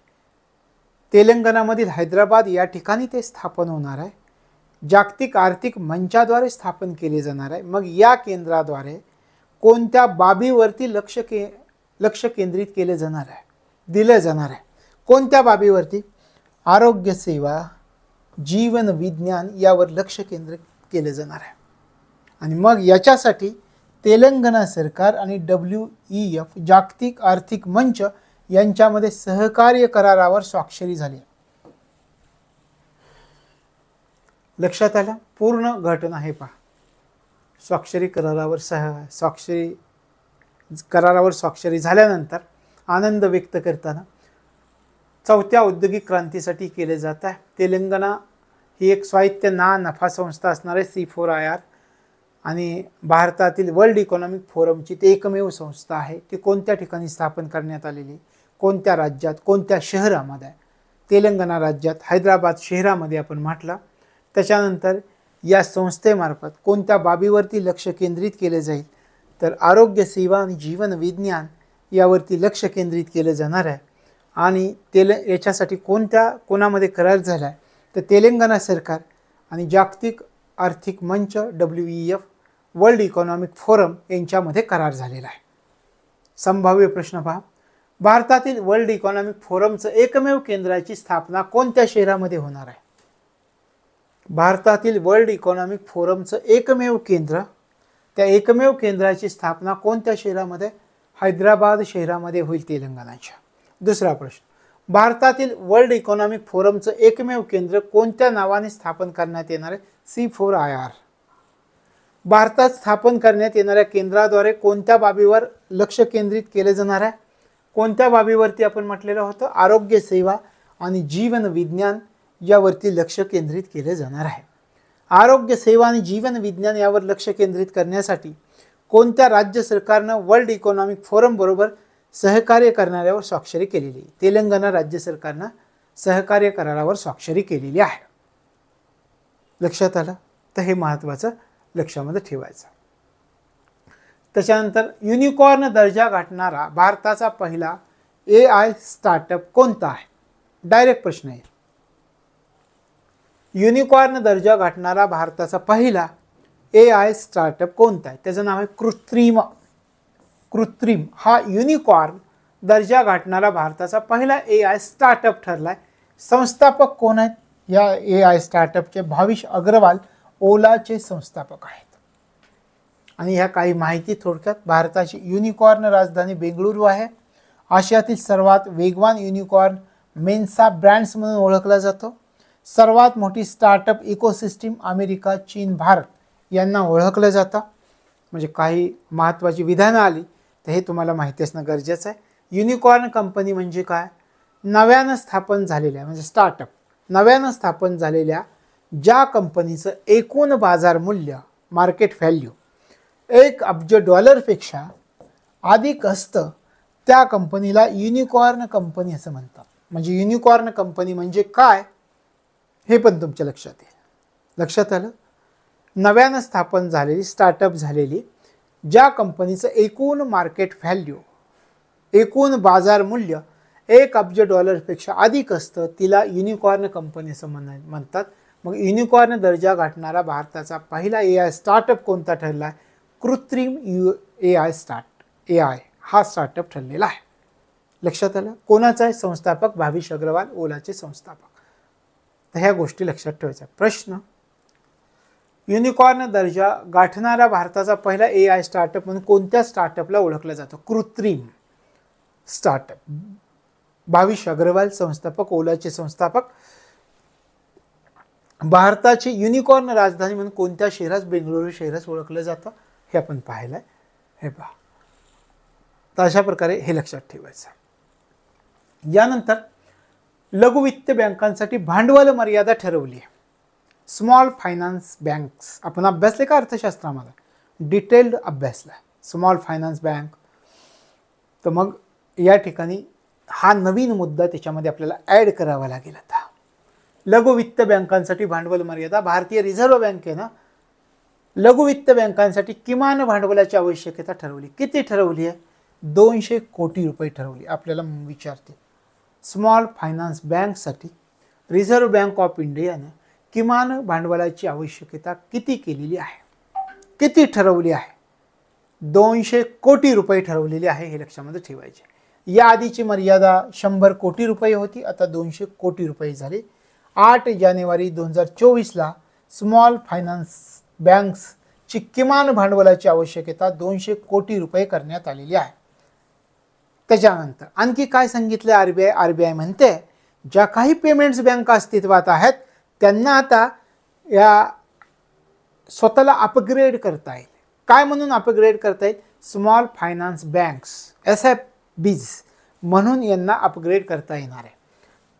तेलंगणामधील हैदराबाद या ठिकाणी ते स्थापन होणार आहे. जागतिक आर्थिक मंचाद्वारे स्थापन केले जाणार आहे. मग या केंद्राद्वारे कोणत्या बाबीवरती लक्ष केंद्रित केले जाणार आहे, दिलं जाणार आहे? कोणत्या बाबीवरती? आरोग्य सेवा, जीवन विज्ञान यावर लक्ष केंद्रित केले जाणार आहे. आणि मग याच्यासाठी तेलंगणा सरकार आणि WEF जागतिक आर्थिक मंच यांच्यामध्ये सहकार्य करारावर स्वाक्षरी झाली. लक्षात आलं? पूर्ण घटना हे पहा. करारावर स्वाक्षरी झाल्यानंतर आनंद व्यक्त करताना चौथ्या औद्योगिक क्रांतीसाठी केले जात आहे. तेलंगणा ही एक स्वायत्त ना नफा संस्था असणार आहे, C4IR, आणि भारतातील वर्ल्ड इकॉनॉमिक फोरमची ती एकमेव संस्था आहे. ती कोणत्या ठिकाणी स्थापन करण्यात आलेली, कोणत्या राज्यात, कोणत्या शहरामध्ये? तेलंगणा राज्यात, हैदराबाद शहरामध्ये आपण म्हटलं. त्याच्यानंतर या संस्थेमार्फत कोणत्या बाबीवरती लक्ष केंद्रित केले जाईल? तर आरोग्य सेवा आणि जीवन विज्ञान यावरती लक्ष केंद्रित केलं जाणार आहे. आणि याच्यासाठी कोणामध्ये करार झाला आहे? तर तेलंगणा सरकार आणि जागतिक आर्थिक मंच WEF, वर्ल्ड इकॉनॉमिक फोरम यांच्यामध्ये करार झालेला आहे. संभाव्य प्रश्न पहा. भारतातील वर्ल्ड इकॉनॉमिक फोरमचं एकमेव केंद्राची स्थापना कोणत्या शहरामध्ये होणार आहे? भारतातील वर्ल्ड इकॉनॉमिक फोरमचं एकमेव केंद्र, त्या एकमेव केंद्राची स्थापना कोणत्या शहरामध्ये? हैदराबाद शहरामध्ये होईल, तेलंगणाच्या. दुसरा प्रश्न. भारतातील वर्ल्ड इकॉनॉमिक फोरमचं एकमेव केंद्र कोणत्या नावाने स्थापन करण्यात येणार आहे? C4IR. भारतात स्थापन करण्यात येणाऱ्या केंद्राद्वारे कोणत्या बाबीवर लक्ष केंद्रित केले जाणार आहे? कोणत्या बाबीवरती आपण म्हटलेलं होतं? आरोग्य सेवा आणि जीवन विज्ञान यावरती लक्ष केंद्रित केले जाणार आहे. आरोग्य सेवा आणि जीवन विज्ञान यावर लक्ष केंद्रित करण्यासाठी कोणत्या राज्य सरकारनं वर्ल्ड इकॉनॉमिक फोरम बरोबर सहकार्य करणाऱ्यावर स्वाक्षरी केलेली? तेलंगणा राज्य सरकारनं सहकार्य करारावर स्वाक्षरी केलेली आहे. लक्षात आलं? तर हे महत्त्वाचं लक्षामध्ये ठेवायचं. त्याच्यानंतर युनिकॉर्न दर्जा गाठणारा भारताचा पहिला AI स्टार्टअप कोणता आहे? डायरेक्ट प्रश्न आहे. युनिकॉर्न दर्जा गाठणारा भारताचा पहिला AI स्टार्टअप कोणता आहे? त्याचं नाव आहे कृत्रिम. हा युनिकॉर्न दर्जा गाठणारा भारताचा पहिला AI स्टार्टअप ठरला आहे. संस्थापक कोण आहेत? या AI स्टार्टअपचे भाविश अग्रवाल ओलाचे संस्थापक आहेत. आणि ह्या काही माहिती थोडक्यात. भारताची युनिकॉर्न राजधानी बेंगळुरू आहे. आशियातील सर्वात वेगवान युनिकॉर्न मेन्सा ब्रँड्स म्हणून ओळखला जातो. सर्वात मोठी स्टार्टअप इकोसिस्टीम अमेरिका, चीन, भारत यांना ओळखलं जातं. म्हणजे काही महत्त्वाची विधानं आली तर हे तुम्हाला माहिती असणं गरजेचं आहे. युनिकॉर्न कंपनी म्हणजे काय? नव्यानं स्थापन झालेल्या, म्हणजे स्टार्टअप नव्यानं स्थापन झालेल्या ज्या कंपनीचं एकूण बाजार मूल्य, मार्केट व्हॅल्यू $1 अब्ज अधिक असतं त्या कंपनीला युनिकॉर्न कंपनी असं म्हणतात. म्हणजे युनिकॉर्न कंपनी म्हणजे काय हे पण तुमच्या लक्षात येईल. लक्षात आलं? नव्यानं स्थापन झालेली, स्टार्टअप झालेली ज्या कंपनीचं एकूण मार्केट व्हॅल्यू, एकूण बाजार मूल्य $1 अब्ज अधिक असतं तिला युनिकॉर्न कंपनी असं म्हणतात. मग युनिकॉर्न दर्जा गाठणारा भारताचा पहिला AI स्टार्टअप कोणता ठरला आहे? कृत्रिम AI हा स्टार्टअप ठरलेला आहे. लक्षात आलं? कोणाचा आहे? संस्थापक भाविश अग्रवाल, ओलाचे संस्थापक. तर ह्या गोष्टी लक्षात ठेवायच्या. प्रश्न, युनिकॉर्न दर्जा गाठणारा भारताचा पहिला AI स्टार्टअप म्हणून कोणत्या स्टार्टअपला ओळखलं जातं? कृत्रिम स्टार्टअप. भाविश अग्रवाल संस्थापक, ओलाचे संस्थापक. भारताची युनिकॉर्न राजधानी म्हणून कोणत्या शहरास? बेंगळुरू शहरास ओळखलं जातं. हे आपण पाहिलंय. हे पहा. तर अशा प्रकारे हे लक्षात ठेवायचं. यानंतर लघु वित्त बँकांसाठी भांडवल मर्यादा ठरवली आहे. स्मॉल फायनान्स बँक्स आपण अभ्यासले का अर्थशास्त्रामध्ये? डिटेल्ड अभ्यासला स्मॉल फायनान्स बँक. तर मग या ठिकाणी हा नवीन मुद्दा त्याच्यामध्ये आपल्याला ॲड करावा लागेल. आता लघु वित्त बँकांसाठी भांडवल मर्यादा. भारतीय रिझर्व्ह बँकेनं लघु वित्त बँकांसाठी किमान भांडवलाची आवश्यकता ठरवली. किती ठरवली आहे? 200 कोटी रुपये ठरवली. आपल्याला विचारते स्मॉल फायनान्स बँकसाठी रिझर्व्ह बँक ऑफ इंडियानं किमान भांडवलाची आवश्यकता किती केलेली आहे? किती ठरवली आहे? 200 कोटी रुपये ठरवलेली आहे. हे लक्षामध्ये ठेवायचे. या आधीची मर्यादा 100 कोटी रुपये होती. आता 200 कोटी रुपये झाली. 8 जानेवारी 2024ला स्मॉल फायनान्स बँक्सची किमान भांडवलाची आवश्यकता 200 कोटी रुपये करण्यात आलेली आहे. त्याच्यानंतर आणखी काय सांगितलं आरबीआय म्हणते ज्या काही पेमेंट्स बँका अस्तित्वात आहेत त्यांना आता या स्वतःला अपग्रेड करता येईल. काय म्हणून अपग्रेड करता येईल? स्मॉल फायनान्स बँक्स SFBs म्हणून यांना अपग्रेड करता येणार आहे.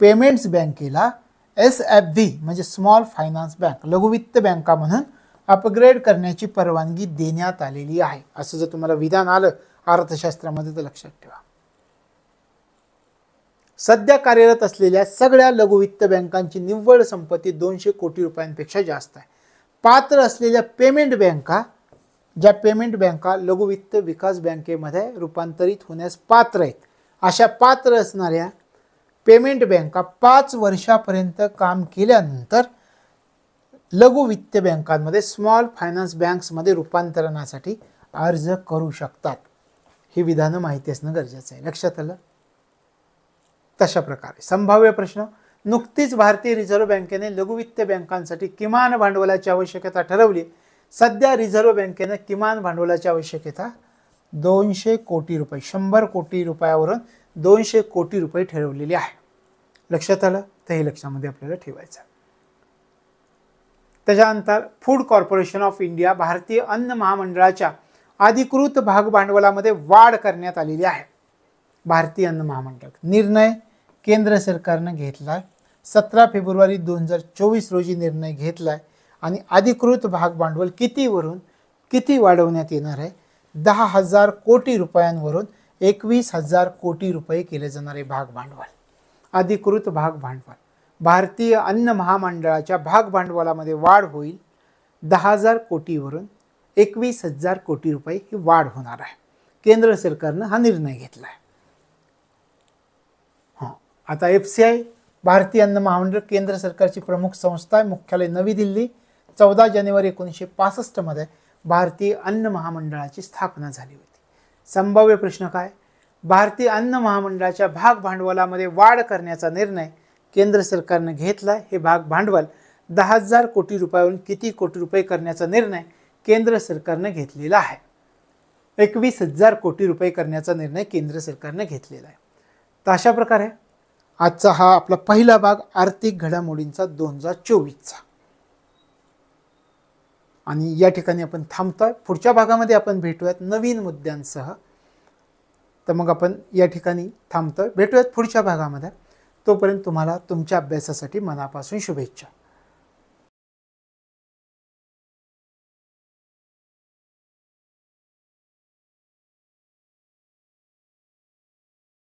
पेमेंट्स बँकेला SFB म्हणजे स्मॉल फायनान्स बँक लघुवित्त बँका म्हणून अपग्रेड करण्याची परवानगी देण्यात आलेली आहे. असं जर तुम्हाला विधान आलं अर्थशास्त्रामध्ये तर लक्षात ठेवा. सध्या कार्यरत असलेल्या सगळ्या लघुवित्त बँकांची निव्वळ संपत्ती 200 कोटी रुपयांपेक्षा जास्त आहे. पात्र असलेल्या पेमेंट बँका, ज्या पेमेंट बँका लघुवित्त विकास बँकेमध्ये रूपांतरित होण्यास पात्र आहेत, अशा पात्र असणाऱ्या पेमेंट बँका 5 वर्षापर्यंत काम केल्यानंतर लघु वित्त बँकांमध्ये स्मॉल फायनान्स बँक्समध्ये रूपांतरणासाठी अर्ज करू शकतात. ही विधानं माहिती असणं गरजेचं आहे. लक्षात आलं? तशा प्रकारे संभाव्य प्रश्न, नुकतीच भारतीय रिझर्व्ह बँकेने लघु वित्त बँकांसाठी किमान भांडवलाची आवश्यकता ठरवली. सध्या रिझर्व्ह बँकेने किमान भांडवलाची आवश्यकता 200 कोटी रुपये, 100 कोटी रुपयावरून 200 कोटी रुपये ठरवलेली आहे. लक्षात आलं? तर हे लक्षामध्ये आपल्याला ठेवायचं. त्याच्यानंतर फूड कॉर्पोरेशन ऑफ इंडिया भारतीय अन्न महामंडळाच्या अधिकृत भाग भांडवलामध्ये वाढ करण्यात आलेली आहे. भारतीय अन्न महामंडळ निर्णय केंद्र सरकारनं घेतलाय. 17 फेब्रुवारी 2024 रोजी निर्णय घेतलाय आणि अधिकृत भाग भांडवल कितीवरून किती वाढवण्यात येणार आहे? 10,000 कोटी रुपयांवरून 21,000 कोटी रुपये केले जाणारे भाग भांडवल. अधिकृत भाग भांडवल भारतीय अन्न महामंडळाच्या भाग भांडवलामध्ये वाढ होईल. 10,000 कोटीवरून 21,000 कोटी रुपये ही वाढ होणार आहे. केंद्र सरकारनं हा निर्णय घेतला आहे. आता FCI भारतीय अन्न महामंडळ केंद्र सरकारची प्रमुख संस्था आहे. मुख्यालय नवी दिल्ली. 14 जानेवारी 1965 मध्ये भारतीय अन्न महामंडळाची स्थापना झाली होती. संभाव्य प्रश्न काय? भारतीय अन्न महामंडळाच्या भाग भांडवलामध्ये वाढ करण्याचा निर्णय केंद्र सरकारने घेतलाय. हे भाग भांडवल 10,000 कोटी रुपयावरून किती कोटी रुपये करण्याचा निर्णय केंद्र सरकारने घेतलेला आहे? 21,000 कोटी रुपये करण्याचा निर्णय केंद्र सरकारने घेतलेला आहे. तर अशा प्रकारे आजचा हा आपला पहिला भाग आर्थिक घडामोडींचा 2024चा. आणि या ठिकाणी आपण थांबतोय. पुढच्या भागामध्ये आपण भेटूयात नवीन मुद्द्यांसह. तर मग आपण या ठिकाणी थांबतोय. भेटूयात पुढच्या भागामध्ये. तोपर्यंत तुम्हाला तुमच्या अभ्यासासाठी मनापासून शुभेच्छा.